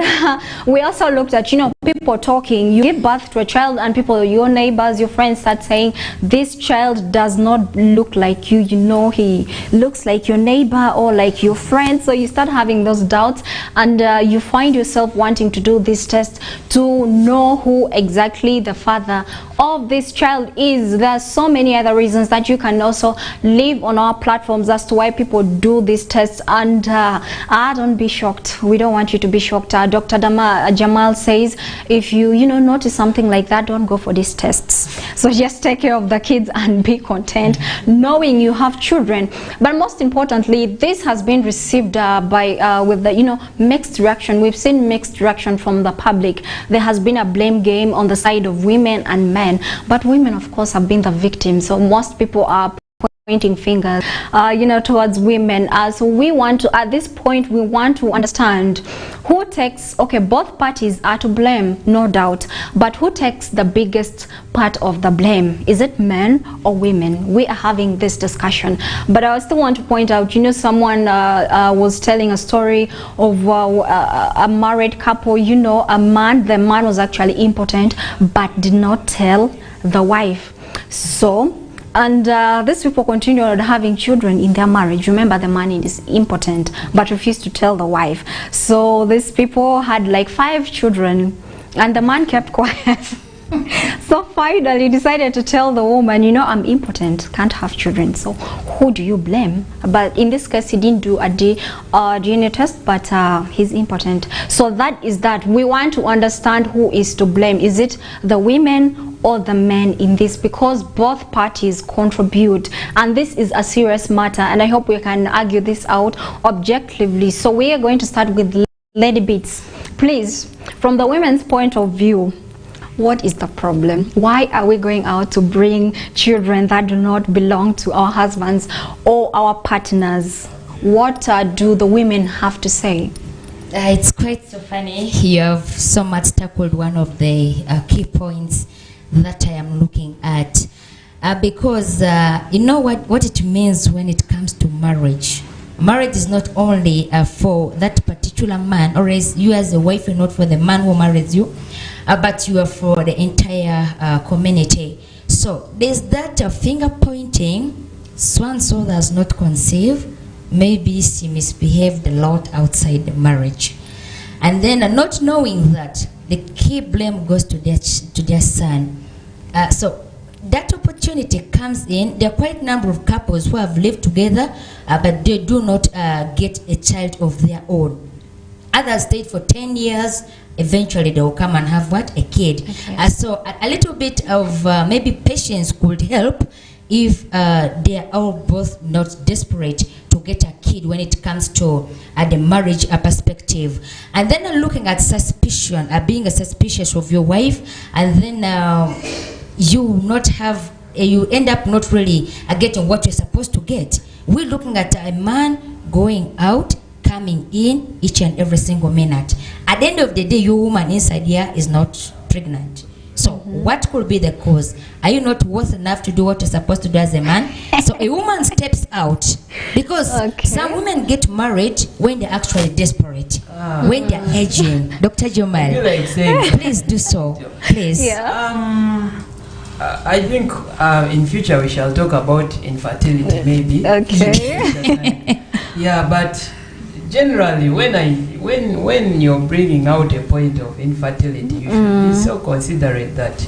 we also looked at, people talking, you give birth to a child and people, your neighbors, your friends start saying, this child does not look like you, you know, he looks like your neighbor or like your friend. So you start having those doubts, and you find yourself wanting to do this test to know who exactly the father of this child is. There are so many other reasons that you can also leave on our platforms as to why people do these tests, and don't be shocked. We don't want you to be shocked. Dr. Jamal says, if you notice something like that, don't go for these tests. So just take care of the kids and be content knowing you have children. But most importantly, this has been received with the mixed reaction. We've seen mixed reaction from the public. There has been a blame game on the side of women and men, but women of course have been the victims. So most people are pointing fingers towards women. So we want to, at this point, we want to understand who takes, okay, both parties are to blame, no doubt, but who takes the biggest part of the blame? Is it men or women? We are having this discussion. But I still want to point out, someone was telling a story of a married couple, the man was actually impotent but did not tell the wife. So these people continued having children in their marriage. Remember, the man is impotent but refused to tell the wife. So these people had like 5 children and the man kept quiet. So finally decided to tell the woman, I'm impotent, can't have children. So who do you blame? But in this case, he didn't do a DNA test, but he's impotent. So that is that. We want to understand who is to blame. Is it the women or the men in this? Because both parties contribute, and this is a serious matter, and I hope we can argue this out objectively. So we are going to start with Lady Beats. Please, from the women's point of view, what is the problem? Why are we going out to bring children that do not belong to our husbands or our partners? What do the women have to say? It's quite so funny. You have so much tackled one of the key points that I am looking at. Because you know what it means when it comes to marriage. Marriage is not only for that particular man, or as you as a wife, you're not for the man who marries you, but you are for the entire community. So there's that finger pointing, so-and-so does not conceive, maybe she misbehaved a lot outside the marriage. And then not knowing that, the key blame goes to their son. So that opportunity comes in. There are quite a number of couples who have lived together, but they do not get a child of their own. Others stayed for 10 years. Eventually they will come and have what? A kid. Okay. So a little bit of maybe patience could help if they are all both not desperate to get a kid when it comes to the marriage perspective. And then looking at suspicion, being suspicious of your wife, and then you end up not really getting what you're supposed to get. We're looking at a man going out, coming in each and every single minute. At the end of the day, your woman inside here is not pregnant. So what could be the cause? Are you not worth enough to do what you're supposed to do as a man? So a woman steps out, because some women get married when they're actually desperate, when they're aging. Dr. Jamal, please do so, please. Yeah. I think in future we shall talk about infertility, maybe. Okay. Yeah, but generally, when you're bringing out a point of infertility, you should be so considerate that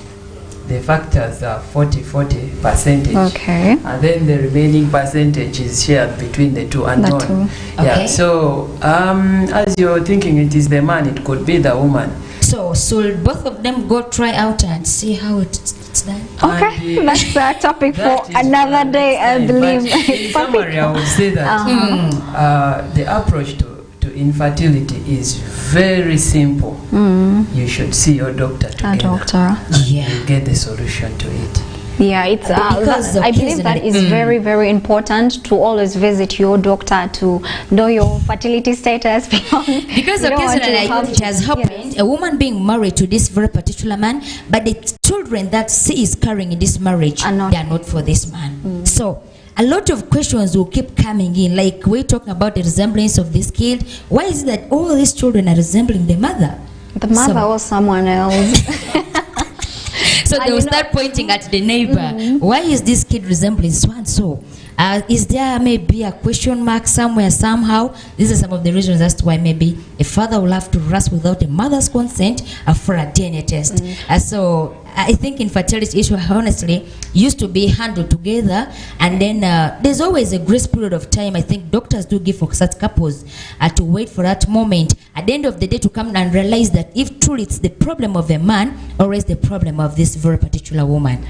the factors are 40% percentage. Okay. And then the remaining percentage is shared between the two unknown. Yeah. So as you're thinking, it is the man, it could be the woman. So both of them go try out and see how it's done. Okay, that's a topic for another day, I believe. In summary, I would say that the approach to infertility is very simple. You should see your doctor together. You get the solution to it. Yeah, it's I believe that is very, very important to always visit your doctor to know your fertility status, because occasionally it has happened, a woman being married to this very particular man, but the children that she is carrying in this marriage, they are not for this man. So a lot of questions will keep coming in, like we're talking about the resemblance of this kid. Why is it that all these children are resembling the mother? The mother or someone else. So they will start pointing at the neighbor. Why is this kid resembling so and so? Is there maybe a question mark somewhere, somehow? These are some of the reasons as to why maybe a father will have to rush without a mother's consent for a DNA test. So I think infertility issue, honestly, used to be handled together, and then there's always a grace period of time. I think doctors do give for such couples to wait for that moment at the end of the day to come and realize that if truly it's the problem of a man or it's the problem of this very particular woman.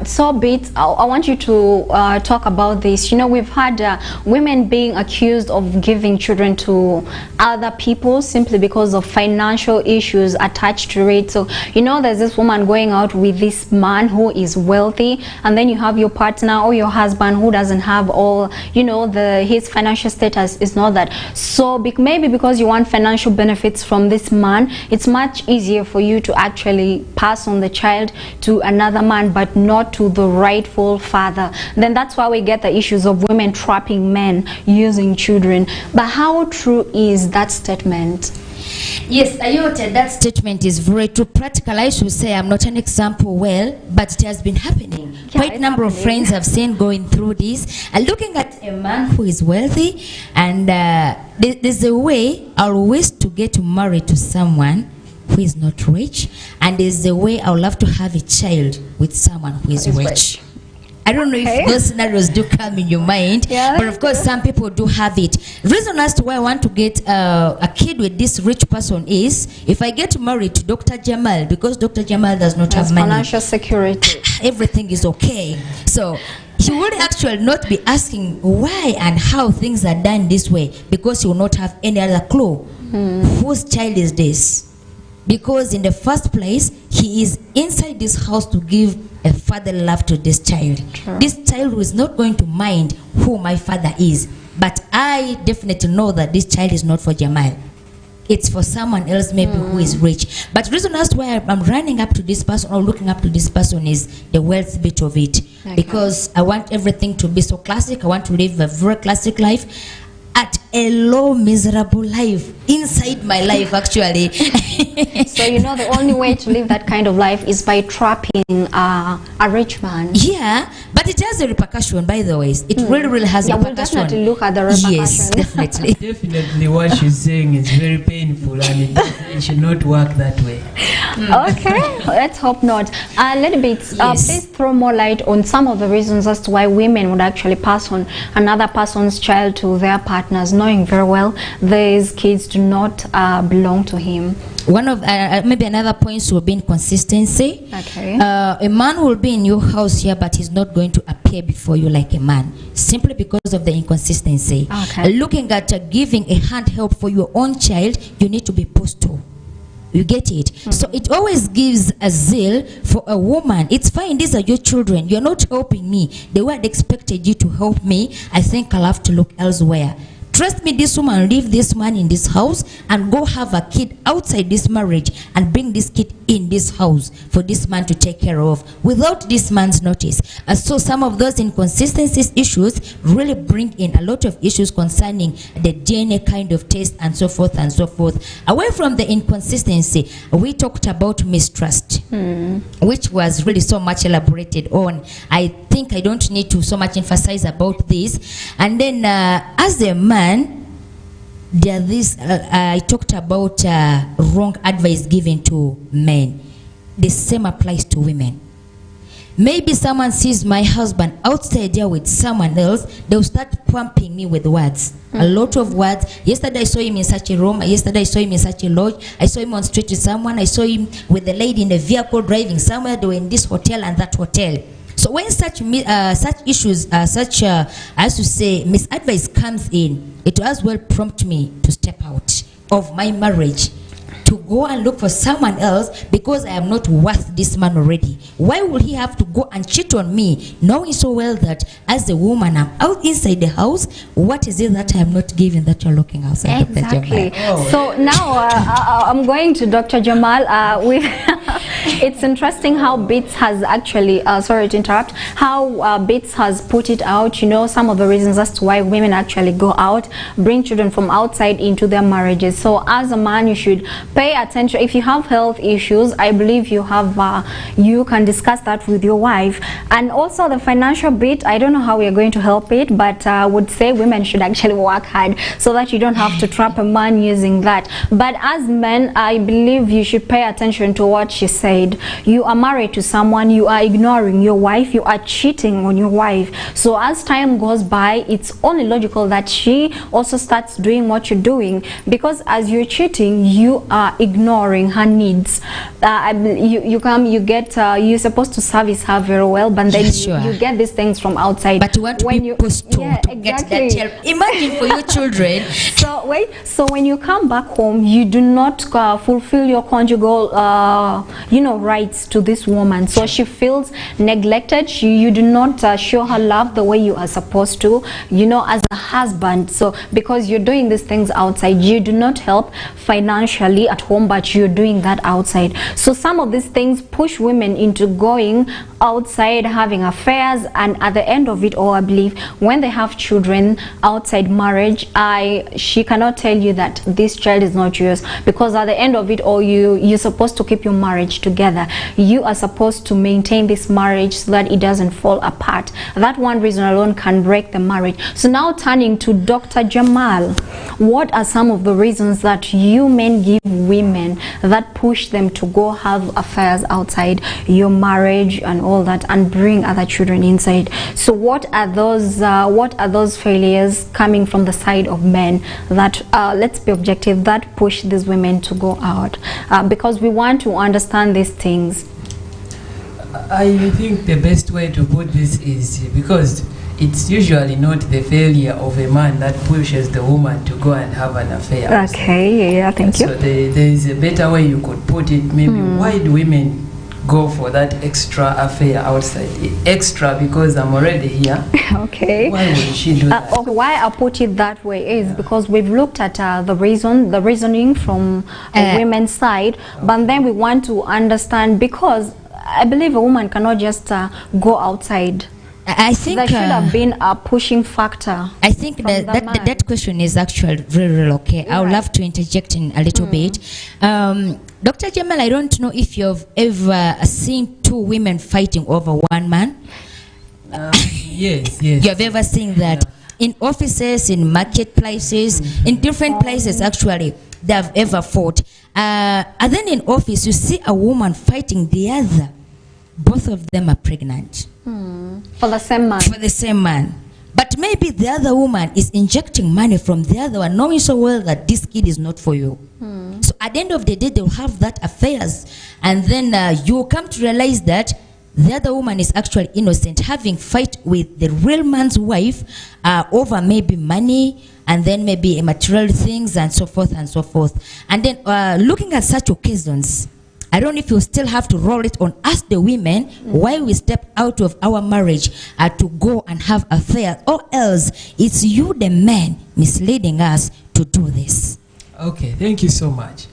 So Bits, I want you to talk about this. You know, we've had women being accused of giving children to other people simply because of financial issues attached to it. So, you know, there's this woman going out with this man who is wealthy, and then you have your partner or your husband who doesn't have all, you know, his financial status is not that. So maybe because you want financial benefits from this man, it's much easier for you to actually pass on the child to another man, but not to the rightful father. Then that's why we get the issues of women trapping men using children. But how true is that statement? Yes, Ayot, that statement is very true. Practical, I should say, I'm not an example but it has been happening. Quite a number of friends I've seen going through this and looking at a man who is wealthy, and there's a way I'll wish to get married to someone who is not rich, and there's a way I would love to have a child with someone who is rich. I don't know if those scenarios do come in your mind, but of course some people do have it. Reason as to why I want to get a kid with this rich person is if I get married to Dr. Jamal, because Dr. Jamal does not have money, financial security, everything is okay. So he would actually not be asking why and how things are done this way, because he will not have any other clue. Whose child is this? Because in the first place, he is inside this house to give a father love to this child. This child is not going to mind who my father is, but I definitely know that this child is not for Jamal. It's for someone else maybe who is rich. But the reason as to why I'm running up to this person or looking up to this person is the wealth bit of it. Because I want everything to be so classic. I want to live a very classic life at a low, miserable life inside my life, actually. So you know the only way to live that kind of life is by trapping a rich man. Yeah, but it has a repercussion, by the way. It really has a repercussion. We'll definitely look at the repercussion. Yes, definitely. Definitely what she's saying is very painful, and it should not work that way. Okay, let's hope not. A little bit, please throw more light on some of the reasons as to why women would actually pass on another person's child to their partners, knowing very well these kids do not belong to him. One of maybe another points will be inconsistency. A man will be in your house here, but he's not going to appear before you like a man, simply because of the inconsistency. Looking at giving a hand help for your own child, you need to be postal. You get it? So it always gives a zeal for a woman. It's fine, these are your children. You're not helping me the way I'd expected you to help me. I think I'll have to look elsewhere. Trust me, this woman, leave this man in this house and go have a kid outside this marriage and bring this kid in this house for this man to take care of without this man's notice. So some of those inconsistencies issues really bring in a lot of issues concerning the DNA kind of test and so forth and so forth. Away from the inconsistency, we talked about mistrust, which was really so much elaborated on. I think I don't need to so much emphasize about this. And then as a man, there this I talked about wrong advice given to men. The same applies to women. Maybe someone sees my husband outside there with someone else, they'll start pumping me with words. A lot of words. Yesterday I saw him in such a room. Yesterday I saw him in such a lodge. I saw him on street with someone. I saw him with a lady in a vehicle driving somewhere. They were in this hotel and that hotel. So when such issues, as to say, misadvice comes in, it will as well prompt me to step out of my marriage, to go and look for someone else because I am not worth this man already. Why would he have to go and cheat on me, knowing so well that as a woman I'm out inside the house? What is it that I am not giving that you're looking outside? Exactly. So now I'm going to Dr. Jamal. It's interesting how Bits has actually, sorry to interrupt, how Bits has put it out, you know, some of the reasons as to why women actually go out, bring children from outside into their marriages. So as a man, you should pay pay attention. If you have health issues, I believe you can discuss that with your wife. And also the financial bit, I don't know how we are going to help it, but I would say women should actually work hard so that you don't have to trap a man using that. But as men, I believe you should pay attention to what she said. You are married to someone, you are ignoring your wife, you are cheating on your wife. So as time goes by, it's only logical that she also starts doing what you're doing, because as you're cheating, you are ignoring her needs. You're supposed to service her very well, but then you get these things from outside. But you want to be pushed to get that help. Imagine for your children. So when you come back home, you do not fulfill your conjugal rights to this woman. So she feels neglected. You do not show her love the way you are supposed to, as a husband. So because you're doing these things outside, you do not help financially at home, but you're doing that outside. So some of these things push women into going outside, having affairs, and at the end of it all, I believe when they have children outside marriage, she cannot tell you that this child is not yours, because at the end of it all, you're supposed to keep your marriage together. You are supposed to maintain this marriage so that it doesn't fall apart. That one reason alone can break the marriage. So now turning to Dr. Jamal, what are some of the reasons that you men give women that push them to go have affairs outside your marriage and all that, and bring other children inside? So what are those failures coming from the side of men that let's be objective, that push these women to go out? Because we want to understand these things. I think the best way to put this is because it's usually not the failure of a man that pushes the woman to go and have an affair. Okay, yeah, thank you. So there is a better way you could put it. Maybe why do women go for that extra affair outside? Extra because I'm already here. Okay. Why would she do that? Okay, why I put it that way is because we've looked at the reasoning from women's side, but then we want to understand, because I believe a woman cannot just go outside. I think there should have been a pushing factor. I think that question is actually really okay. I would love to interject in a little bit. Dr. Jamal, I don't know if you've ever seen two women fighting over one man. Yes. You have ever seen that? In offices, in marketplaces, in different places actually, they have ever fought. And then in office, you see a woman fighting the other. Both of them are pregnant. For the same man. For the same man. But maybe the other woman is injecting money from the other one, knowing so well that this kid is not for you. So at the end of the day, they'll have that affairs. And then you'll come to realize that the other woman is actually innocent, having fight with the real man's wife over maybe money, and then maybe material things, and so forth and so forth. And then looking at such occasions, I don't know if you still have to roll it on us, the women, why we step out of our marriage to go and have affairs, or else it's you, the men, misleading us to do this. Okay, thank you so much.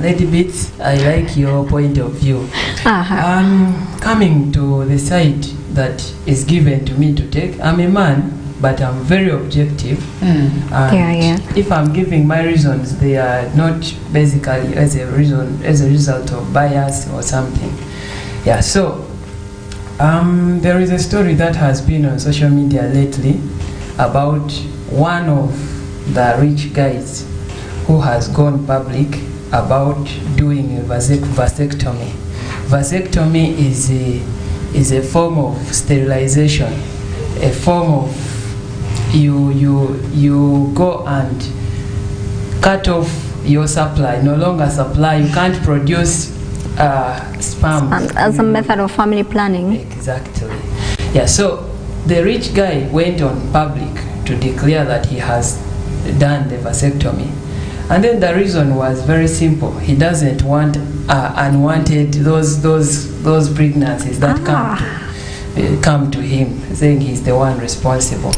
Lady Bits, I like your point of view. Coming to the side that is given to me to take, I'm a man, but I'm very objective. If I'm giving my reasons, they are not basically as a result of bias or something. Yeah, so there is a story that has been on social media lately about one of the rich guys who has gone public about doing a vasectomy. Vasectomy is a form of sterilization, a form of you go and cut off your supply, no longer supply, you can't produce sperm. As a method of family planning. Exactly. Yeah, so the rich guy went on public to declare that he has done the vasectomy. And then the reason was very simple. He doesn't want unwanted those pregnancies that come to him, saying he's the one responsible.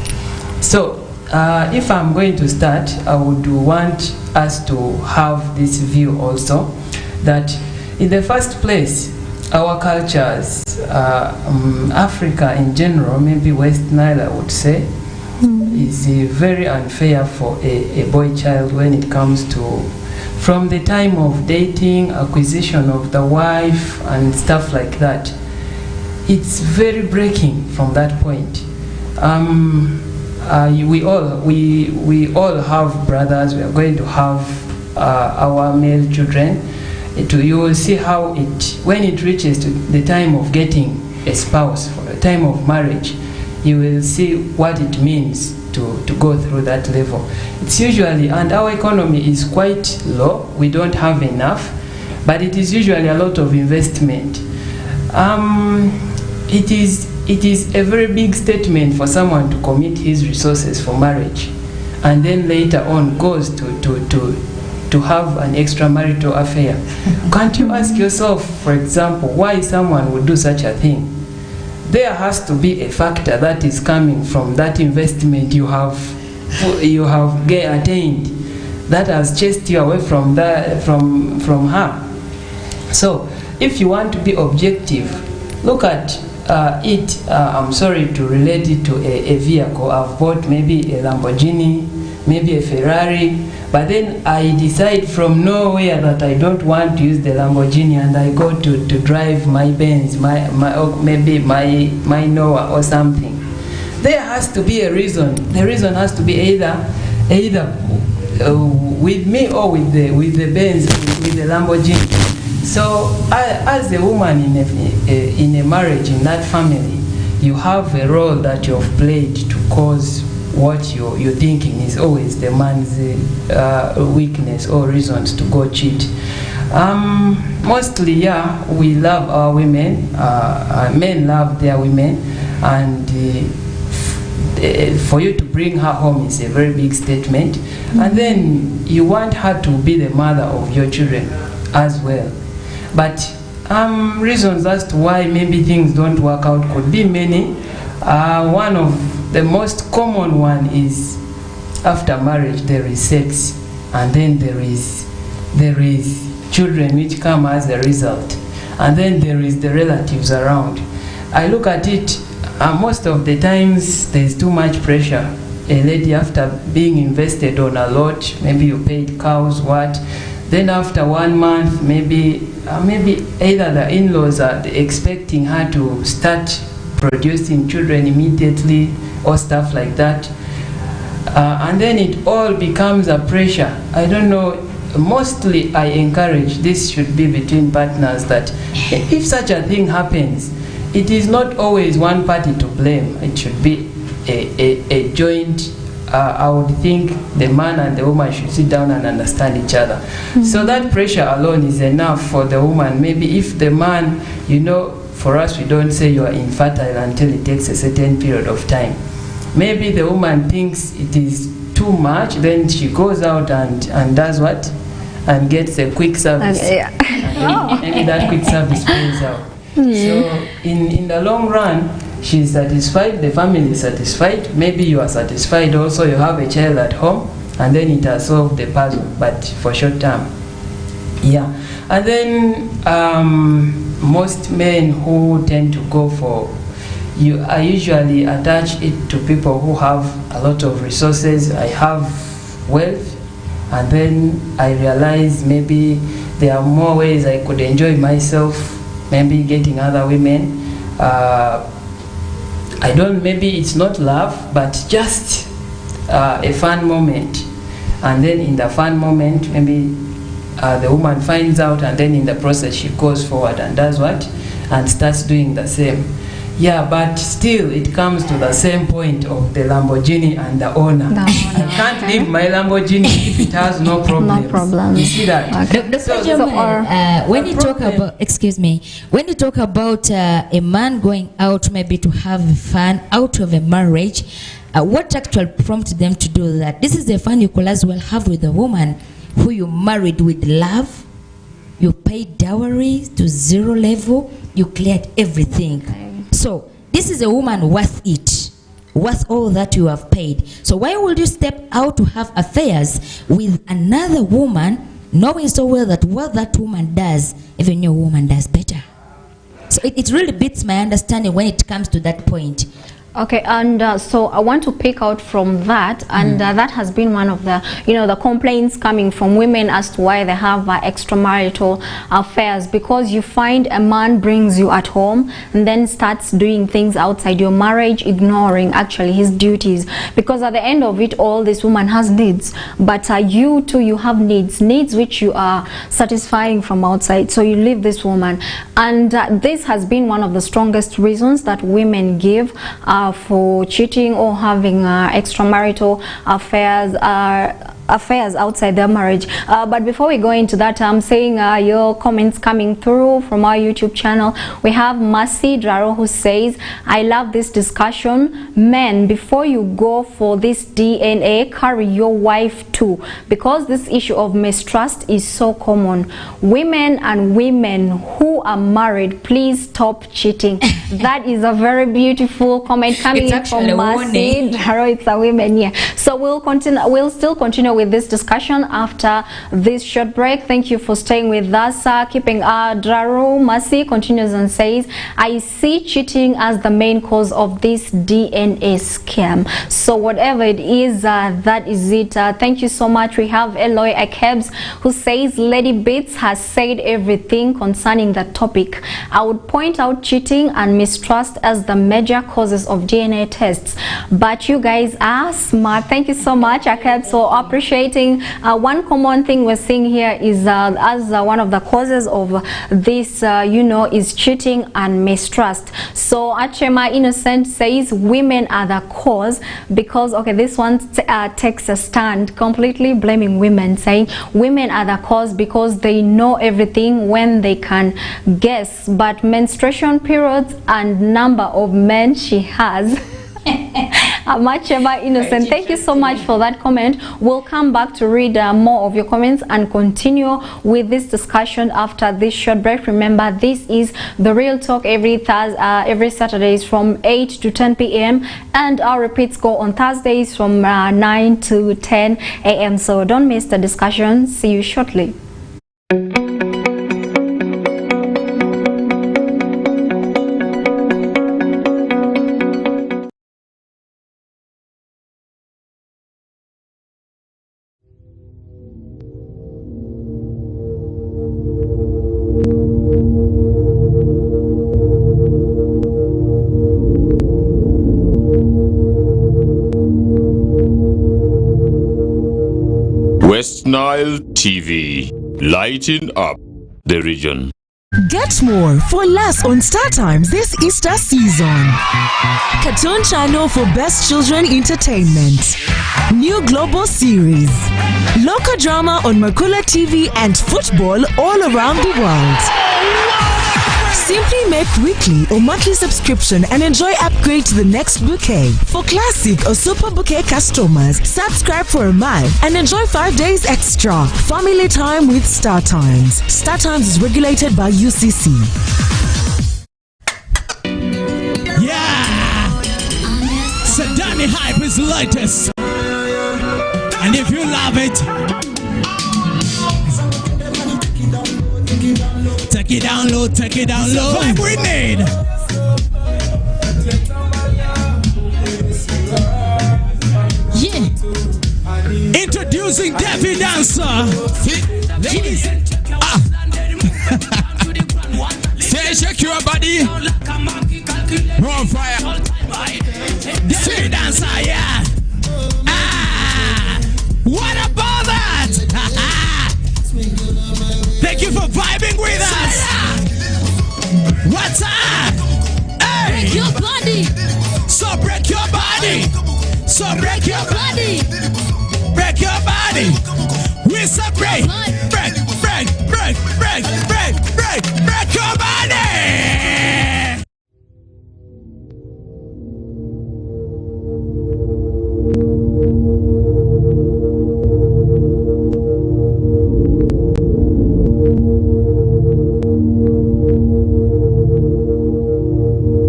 So if I'm going to start, I would want us to have this view also, that in the first place, our cultures, Africa in general, maybe Westnile I would say, is very unfair for a boy child when it comes to from the time of dating, acquisition of the wife, and stuff like that. It's very breaking from that point. We all have brothers. We are going to have our male children. You will see how when it reaches to the time of getting a spouse, for the time of marriage, you will see what it means to go through that level. It's usually, and our economy is quite low, we don't have enough, but it is usually a lot of investment. It is a very big statement for someone to commit his resources for marriage, and then later on goes to have an extramarital affair. Can't you ask yourself, for example, why someone would do such a thing? There has to be a factor that is coming from that investment you have attained, that has chased you away from her. So if you want to be objective, look at it. I'm sorry to relate it to a vehicle. I've bought maybe a Lamborghini, maybe a Ferrari, but then I decide from nowhere that I don't want to use the Lamborghini, and I go to drive my Benz, maybe my Noah or something. There has to be a reason. The reason has to be either with me or with the Benz, with the Lamborghini. So as a woman in a marriage, in that family, you have a role that you have played to cause what you're thinking is always the man's weakness or reasons to go cheat. Mostly, yeah, we love our women. Men love their women, and for you to bring her home is a very big statement. And then you want her to be the mother of your children as well. But reasons as to why maybe things don't work out could be many. One of the most common one is after marriage there is sex, and then there is children which come as a result, and then there is the relatives around. I look at it, most of the times there is too much pressure. A lady, after being invested on a lot, maybe you paid cows, what, then after 1 month, maybe either the in-laws are expecting her to start producing children immediately or stuff like that, and then it all becomes a pressure. I don't know, mostly I encourage this should be between partners, that if such a thing happens, it is not always one party to blame. It should be a joint. I would think the man and the woman should sit down and understand each other. So that pressure alone is enough for the woman. Maybe if the man, for us, we don't say you are infertile until it takes a certain period of time. Maybe the woman thinks it is too much, then she goes out and does what? And gets a quick service. And maybe that quick service pays out. So in the long run, she's satisfied, the family is satisfied, maybe you are satisfied also, you have a child at home, and then it has solved the puzzle, but for short term. Yeah. And then most men who tend to go for, I usually attach it to people who have a lot of resources. I have wealth, and then I realize maybe there are more ways I could enjoy myself, maybe getting other women. Maybe it's not love, but just a fun moment. And then in the fun moment, maybe the woman finds out, and then in the process she goes forward and does what? And starts doing the same. Yeah, but still it comes to the same point of the Lamborghini and the owner. I can't leave my Lamborghini if it has no problems. No problems. You see that? Okay. When you talk about, when you talk about a man going out maybe to have fun out of a marriage, what actually prompted them to do that? This is the fun you could as well have with a woman who you married with love. You paid dowry to 0 level. You cleared everything. Okay. So this is a woman worth it, worth all that you have paid. So why would you step out to have affairs with another woman, knowing so well that what that woman does, even your woman does better? So it really beats my understanding when it comes to that point. Okay, and so I want to pick out from that, and that has been one of the, the complaints coming from women as to why they have extramarital affairs, because you find a man brings you at home and then starts doing things outside your marriage, ignoring actually his duties, because at the end of it all, this woman has needs, but you too, you have needs which you are satisfying from outside, so you leave this woman. And this has been one of the strongest reasons that women give for cheating or having extramarital affairs outside their marriage. But before we go into that, I'm saying your comments coming through from our YouTube channel. We have Mercy Draro who says, I love this discussion. Men, before you go for this DNA, carry your wife too, because this issue of mistrust is so common. Women and women who are married, please stop cheating. That is a very beautiful comment coming in from Mercy Draro. It's a women, yeah. So we'll still continue with this discussion after this short break. Thank you for staying with us. Keeping Draro, Mercy continues and says, I see cheating as the main cause of this DNA scam. So whatever it is, that is it. Thank you so much. We have Eloy Akebs who says, Lady Bits has said everything concerning the topic. I would point out cheating and mistrust as the major causes of DNA tests, but you guys are smart. Thank you so much, Akebs, for appreciating. One common thing we're seeing here is as one of the causes of this is cheating and mistrust. So Achema Innocent says women are the cause, because this one takes a stand completely blaming women, saying women are the cause because they know everything when they can guess, but menstruation periods and number of men she has. Machema Innocent, thank you so much for that comment. We'll come back to read more of your comments and continue with this discussion after this short break. Remember, this is the Real Talk every Saturdays from 8 to 10 p.m. and our repeats go on Thursdays from 9 to 10 a.m. So don't miss the discussion. See you shortly. Westnile TV, lighting up the region. Get more for less on Star Times this Easter season. Cartoon channel for best children entertainment. New global series. Local drama on Mercula TV and football all around the world. Simply make weekly or monthly subscription and enjoy upgrade to the next bouquet. For classic or super bouquet customers, subscribe for a month and enjoy 5 days extra. Family time with Star Times. Star Times is regulated by UCC. Yeah! Sedani Hype is the latest. And if you love it, take it down low, take it down low. Vibe we need. Yeah. Introducing Devi Dancer. Ladies. Say shake your body. More on fire. Devi Dancer, yeah. What about that? Thank you for vibing with us. What's up? Hey! Break your body. So break your body. So break your body. Break your body. We separate. Break your body.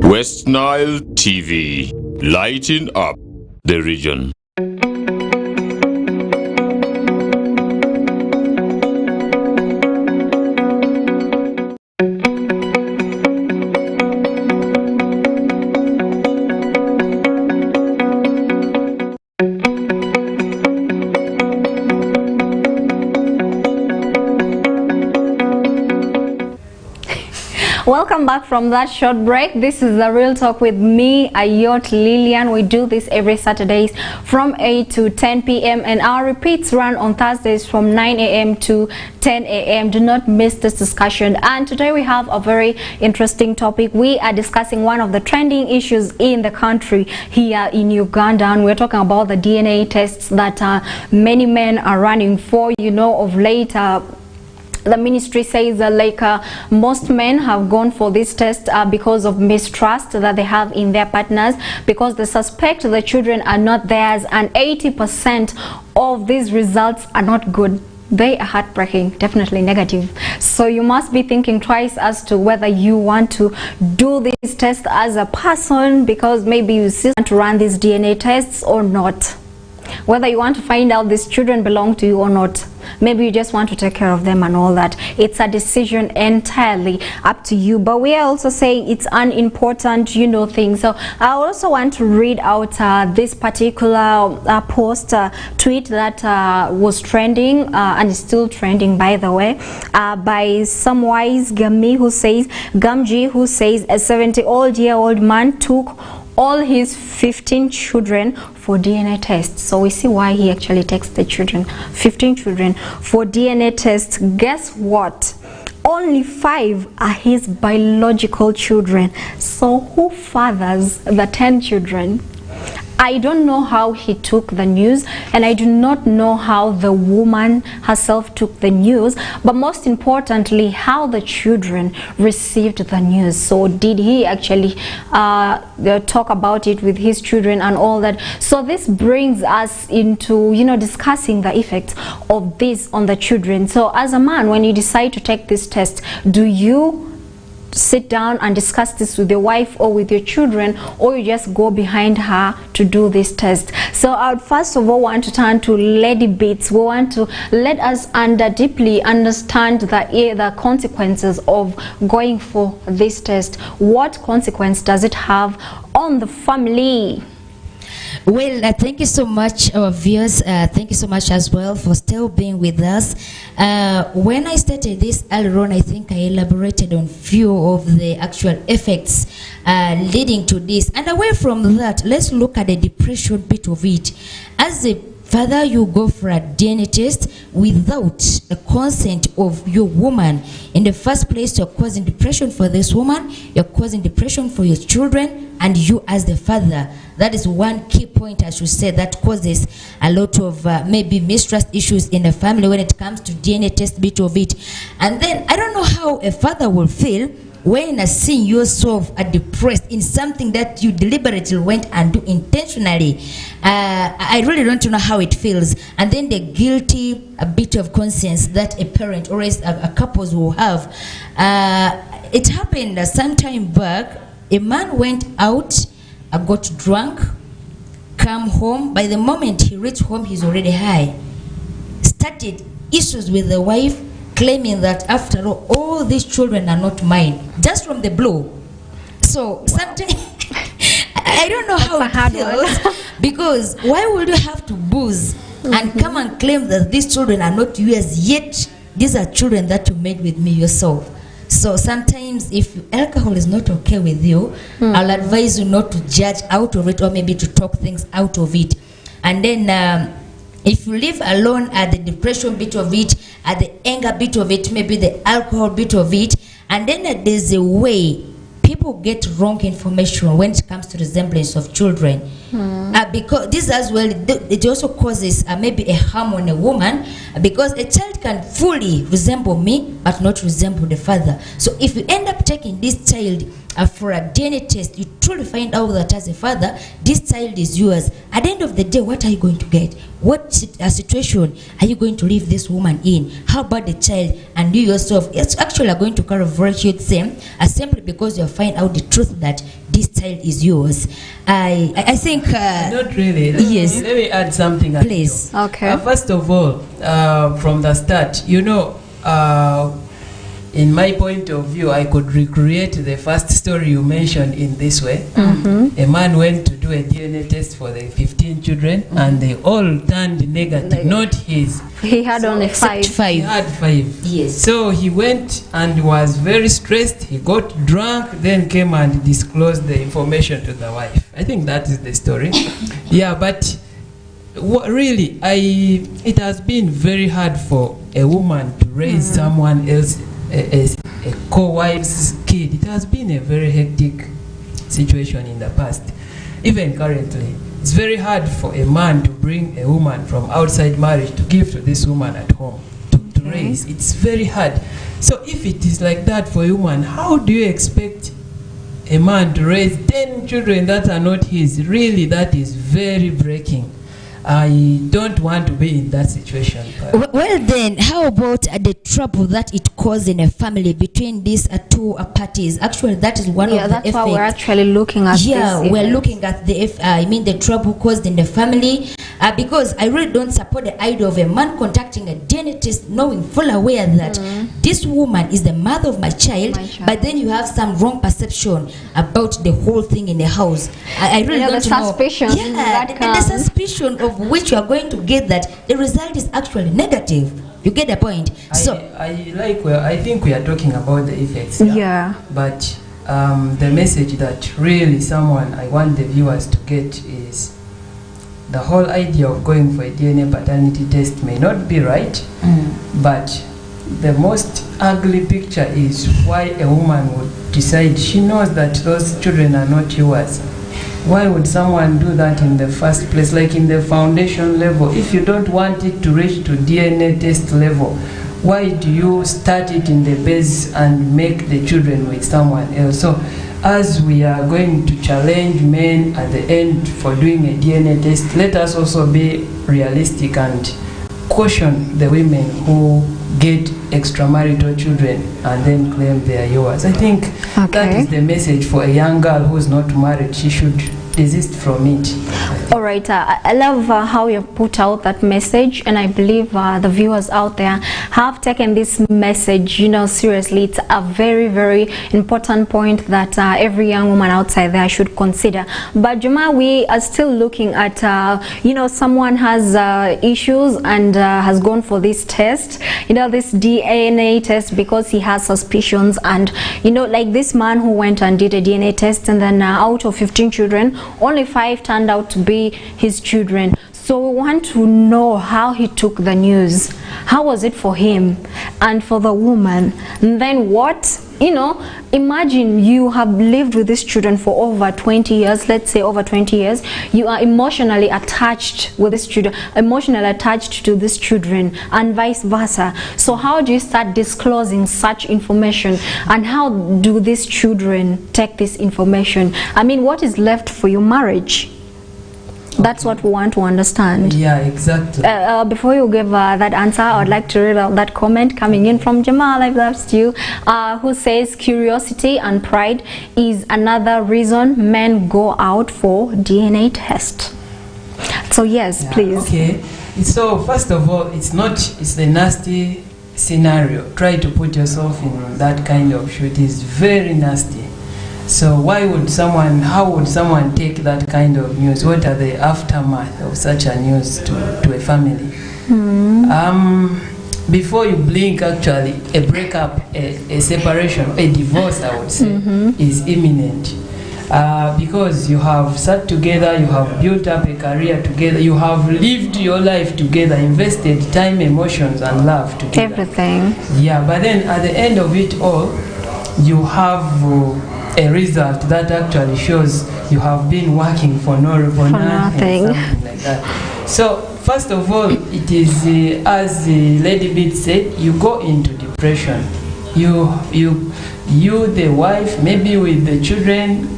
Westnile TV, lighting up the region. Welcome back from that short break. This is the Real Talk with me, Ayot Lillian. We do this every Saturdays from 8 to 10 p.m. and our repeats run on Thursdays from 9 a.m. to 10 a.m. Do not miss this discussion. And today we have a very interesting topic. We are discussing one of the trending issues in the country here in Uganda, and we're talking about the DNA tests that many men are running for. You know, of late the ministry says that most men have gone for this test because of mistrust that they have in their partners, because they suspect the children are not theirs, and 80% of these results are not good. They are heartbreaking, definitely negative. So you must be thinking twice as to whether you want to do this test as a person, because maybe you still want to run these DNA tests or not. Whether you want to find out these children belong to you or not. Maybe you just want to take care of them and all that. It's a decision entirely up to you. But we are also saying it's unimportant, thing. So I also want to read out this particular tweet that was trending and is still trending, by the way, by Samwise Gamji, who says a 70-year-old man took all his 15 children for DNA tests. So we see why he actually takes the 15 children for DNA tests. Guess what? Only 5 are his biological children. So who fathers the 10 children? I don't know how he took the news, and I do not know how the woman herself took the news, but most importantly, how the children received the news. So did he actually talk about it with his children and all that? So this brings us into, discussing the effects of this on the children. So as a man, when you decide to take this test, do you sit down and discuss this with your wife or with your children, or you just go behind her to do this test? So I would first of all want to turn to Lady Beats. We want to let us deeply understand the consequences of going for this test. What consequence does it have on the family? Well, thank you so much, our viewers. Thank you so much as well for still being with us. When I started this earlier on, I think I elaborated on few of the actual effects leading to this. And away from that, let's look at the depression bit of it. As a father, you go for a DNA test without the consent of your woman. In the first place, you're causing depression for this woman, you're causing depression for your children, and you as the father. That is one key point, I should say, that causes a lot of maybe mistrust issues in the family when it comes to DNA test bit of it. And then I don't know how a father will feel when seeing yourself depressed in something that you deliberately went and do intentionally. I really don't know how it feels. And then the guilty a bit of conscience that a parent or a couples will have. It happened some time back. A man went out, got drunk, come home. By the moment he reached home, he's already high. Started issues with the wife, claiming that after all these children are not mine, just from the blue. So sometimes I don't know how it feels, because why would you have to booze and come and claim that these children are not yours, yet these are children that you made with me yourself? So sometimes if alcohol is not okay with you, I'll advise you not to judge out of it, or maybe to talk things out of it. And then if you live alone at the depression bit of it, at the anger bit of it, maybe the alcohol bit of it, and then there's a way people get wrong information when it comes to resemblance of children. Because this as well, it also causes maybe a harm on a woman, because a child can fully resemble me but not resemble the father. So if you end up taking this child for a DNA test, you truly find out that as a father, this child is yours. At the end of the day, what are you going to get? What situation are you going to leave this woman in? How about the child and you yourself? It's actually going to carry very huge same, simply because you find out the truth that this child is yours. I think not really. Yes. Let me add something. Please. Okay. First of all, from the start, in my point of view, I could recreate the first story you mentioned in this way. A man went to do a DNA test for the 15 children, and they all turned negative, not his. He had only 5. He had 5. Yes. So he went and was very stressed. He got drunk, then came and disclosed the information to the wife. I think that is the story. Yeah, but really, it has been very hard for a woman to raise someone else, a co-wife's kid. It has been a very hectic situation in the past. Even currently, it's very hard for a man to bring a woman from outside marriage to give to this woman at home to raise. It's very hard. So if it is like that for a woman, how do you expect a man to raise 10 children that are not his? Really, that is very breaking. I don't want to be in that situation. Well then, how about the trouble that it caused in a family between these two parties? Actually, that is one of the effects. Yeah, that's why we're actually looking at this. Yeah, we're looking at the trouble caused in the family. Because I really don't support the idea of a man contacting a DNA test knowing full aware that this woman is the mother of my child, but then you have some wrong perception about the whole thing in the house. I really don't know. The suspicion. Yeah, the suspicion of which you are going to get that the result is actually negative. You get the point? I think we are talking about the effects. Yeah. But the message that really I want the viewers to get is the whole idea of going for a DNA paternity test may not be right, but the most ugly picture is why a woman would decide she knows that those children are not yours. Why would someone do that in the first place, like in the foundation level? If you don't want it to reach to DNA test level, why do you start it in the base and make the children with someone else? So as we are going to challenge men at the end for doing a DNA test, let us also be realistic and caution the women who get extramarital children and then claim they are yours. I think that is the message for a young girl who is not married. She should desist from it. All right, I love how you put out that message, and I believe the viewers out there have taken this message, seriously. It's a very, very important point that every young woman outside there should consider. But Juma, we are still looking at, someone has issues and has gone for this test, this DNA test, because he has suspicions. And like this man who went and did a DNA test, and then out of 15 children, only 5 turned out to be his children. So we want to know how he took the news. How was it for him and for the woman? And then what? Imagine you have lived with these children for over 20 years, let's say over 20 years. You are emotionally attached with these children, emotionally attached to these children, and vice versa. So how do you start disclosing such information, and how do these children take this information? I mean, what is left for your marriage? That's what we want to understand. Yeah, exactly. Before you give that answer, I would like to read out that comment coming in from Jamal. I've asked you, who says curiosity and pride is another reason men go out for DNA test. So yes, please. Okay. So first of all, it's the nasty scenario. Try to put yourself in that kind of shoe. It is very nasty. So how would someone take that kind of news? What are the aftermath of such a news to a family? Before you blink, actually, a breakup, a separation, a divorce, I would say, is imminent. Because you have sat together, you have built up a career together, you have lived your life together, invested time, emotions, and love together. Everything. Yeah, but then at the end of it all, you have a result that actually shows you have been working for nothing, something like that. So first of all, it is as Lady Beat said, you go into depression. You the wife, maybe with the children,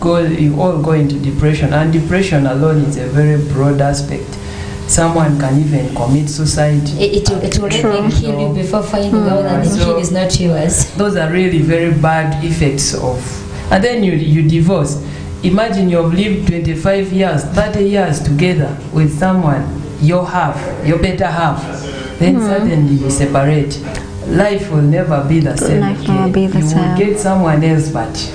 you all go into depression, and depression alone is a very broad aspect. Someone can even commit suicide. It will even kill you before finding out that the kid is not yours. Those are really very bad effects of. And then you divorce. Imagine you have lived 25 years, 30 years together with someone, your better half. Then suddenly you separate. life will never be the same. Life will never be the you same. will get someone else, but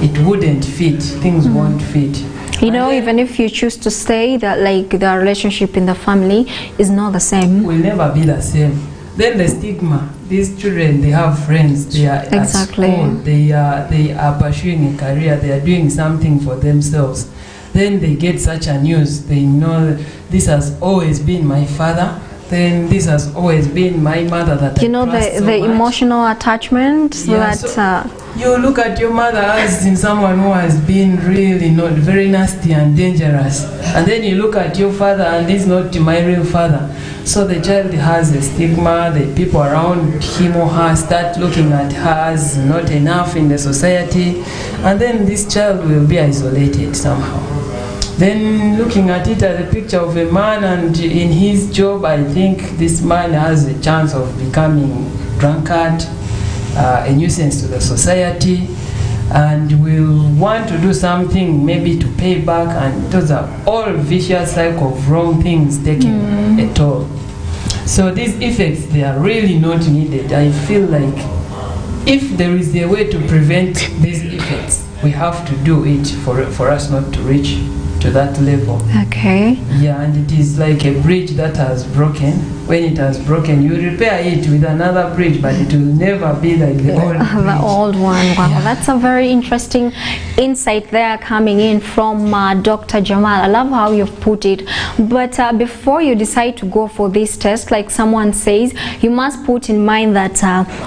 it wouldn't fit. Things won't fit. You know, even if you choose to stay, that like the relationship in the family is not the same. Will never be the same. Then the stigma. These children, they have friends. They are Exactly. at school. They are pursuing a career. They are doing something for themselves. Then they get such a news. They know this has always been my father. Then this has always been my mother that You I know, trust so the much. emotional attachment Yeah, that you look at your mother as in someone who has been really not very nasty and dangerous, and then you look at your father and he's not my real father. So the child has a stigma. The people around him or her start looking at her as not enough in the society, and then this child will be isolated somehow. Then looking at it as a picture of a man, and in his job, I think this man has a chance of becoming drunkard, a nuisance to the society, and will want to do something maybe to pay back, and those are all vicious cycle of wrong things taking a toll. So these effects, they are really not needed. I feel like if there is a way to prevent these effects, we have to do it for us not to reach to that level. okay. Yeah, and it is like a bridge that has broken. When it has broken, you repair it with another bridge, but it will never be like the old bridge. The old one. Wow, that's a very interesting insight there coming in from Dr. Jamal. I love how you've put it. But before you decide to go for this test, like someone says, you must put in mind that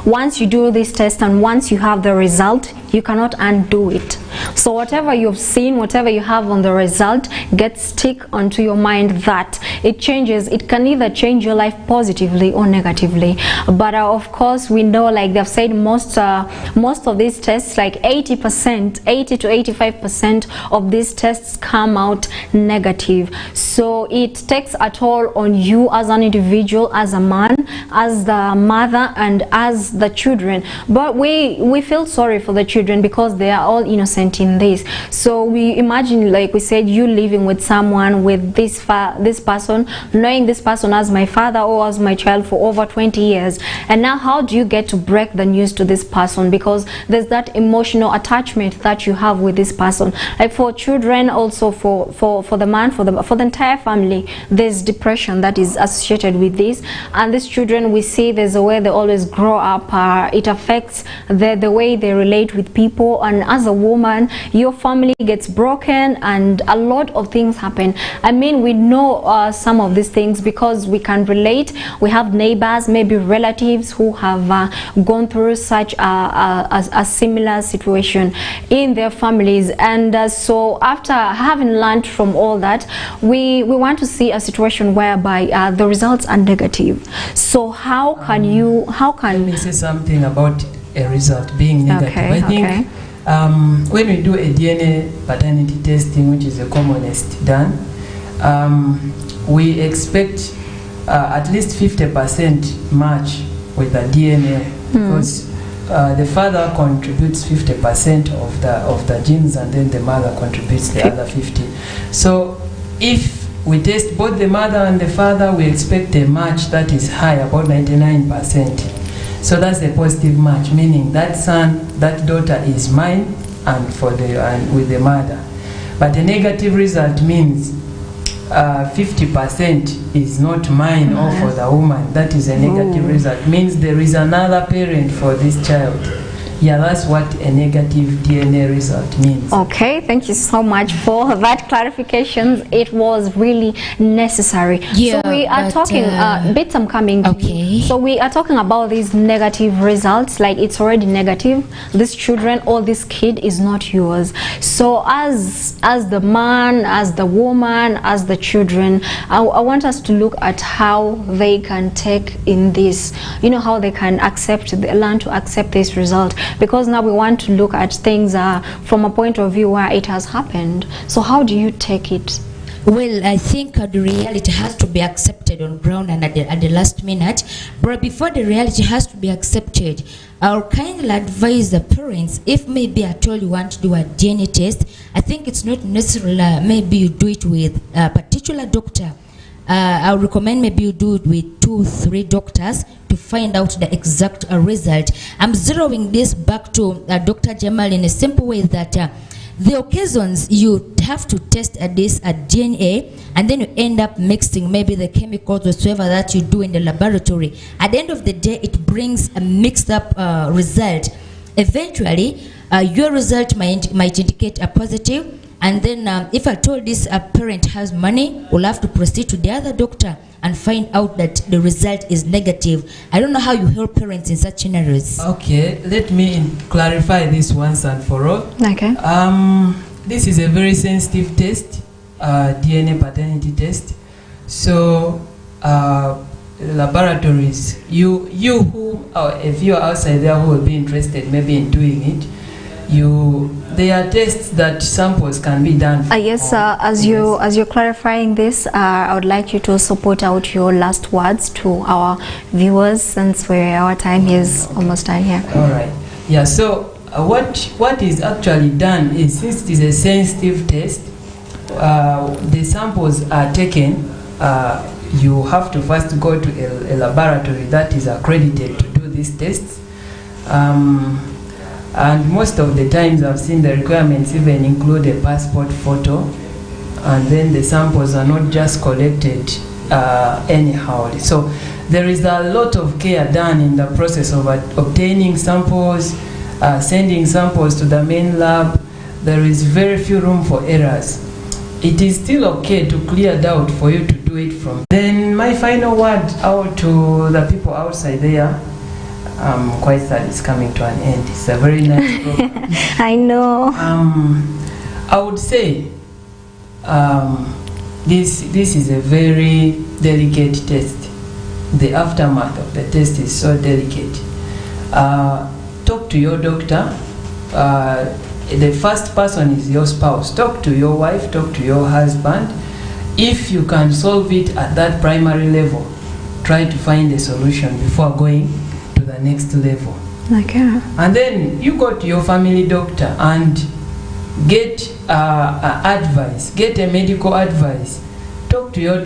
once you do this test and once you have the result, you cannot undo it. So whatever you've seen, whatever you have on the result, gets stick onto your mind that it changes. It can either change your life positively or negatively. But of course, we know, like they've said, most of these tests, like 80 to 85% of these tests come out negative. So it takes a toll on you as an individual, as a man, as the mother, and as the children. But we feel sorry for the children because they are all innocent in this. So we imagine, like we said, you living with someone, with this person, knowing this person as my father or as my child for over 20 years, and now how do you get to break the news to this person? Because there's that emotional attachment that you have with this person. Like for children, also for the man, for the entire family, there's depression that is associated with this. And these children, we see there's a way they always grow up. It affects the way they relate with people, and as a woman, your family gets broken and a lot of things happen. I mean, we know some of these things because we can relate. We have neighbors, maybe relatives who have gone through such a similar situation in their families. And so after having learned from all that, we want to see a situation whereby the results are negative. So how can Let me say something about a result being negative. Okay, I think when we do a DNA paternity testing, which is the commonest done, we expect at least 50% match with the DNA, because the father contributes 50% of the genes, and then the mother contributes the other 50. So if we test both the mother and the father, we expect a match that is high, about 99%. So that's a positive match, meaning that son, that daughter is mine, and with the mother. But a negative result means 50% is not mine or for the woman. That is a negative result. Means there is another parent for this child. Yeah, that's what a negative DNA result means. Okay, thank you so much for that clarification. It was really necessary. Yeah, so we are talking, bits I'm coming to Okay. you. So we are talking about these negative results, like it's already negative. This children or this kid is not yours. So as the man, as the woman, as the children, I want us to look at how they can take in this, you know, how they can learn to accept this result. Because now we want to look at things from a point of view where it has happened. So how do you take it? Well, I think the reality has to be accepted on ground and at the last minute. But before the reality has to be accepted, I'll kindly advise the parents, if maybe at all you want to do a DNA test, I think it's not necessarily maybe you do it with a particular doctor. I would recommend maybe you do it with 2-3 doctors to find out the exact result. I'm zeroing this back to Dr. Jamal in a simple way that the occasions you have to test this at DNA, and then you end up mixing maybe the chemicals whatsoever that you do in the laboratory. At the end of the day, it brings a mixed up result. Eventually, your result might indicate a positive, and then if at all this parent has money, we'll have to proceed to the other doctor and find out that the result is negative. I don't know how you help parents in such scenarios. Okay, let me clarify this once and for all. Okay. This is a very sensitive test, DNA paternity test. So laboratories, you who, if you are outside there who will be interested maybe in doing it, there are tests that samples can be done. Yes, as you're clarifying this, I would like you to also put out your last words to our viewers, since our time is almost done here. All right. Yeah. So what is actually done is, since it is a sensitive test, the samples are taken. You have to first go to a laboratory that is accredited to do these tests. And most of the times I've seen the requirements even include a passport photo, and then the samples are not just collected anyhow. So there is a lot of care done in the process of obtaining samples, sending samples to the main lab. There is very few room for errors. It is still okay to clear doubt for you to do it from. Then my final word out to the people outside there. I'm quite sad it's coming to an end. It's a very nice program. I know. I would say this is a very delicate test. The aftermath of the test is so delicate. Talk to your doctor. The first person is your spouse. Talk to your wife, talk to your husband. If you can solve it at that primary level, try to find a solution before going to the next level. Okay. And then you go to your family doctor and get advice, get a medical advice. Talk to your doctor.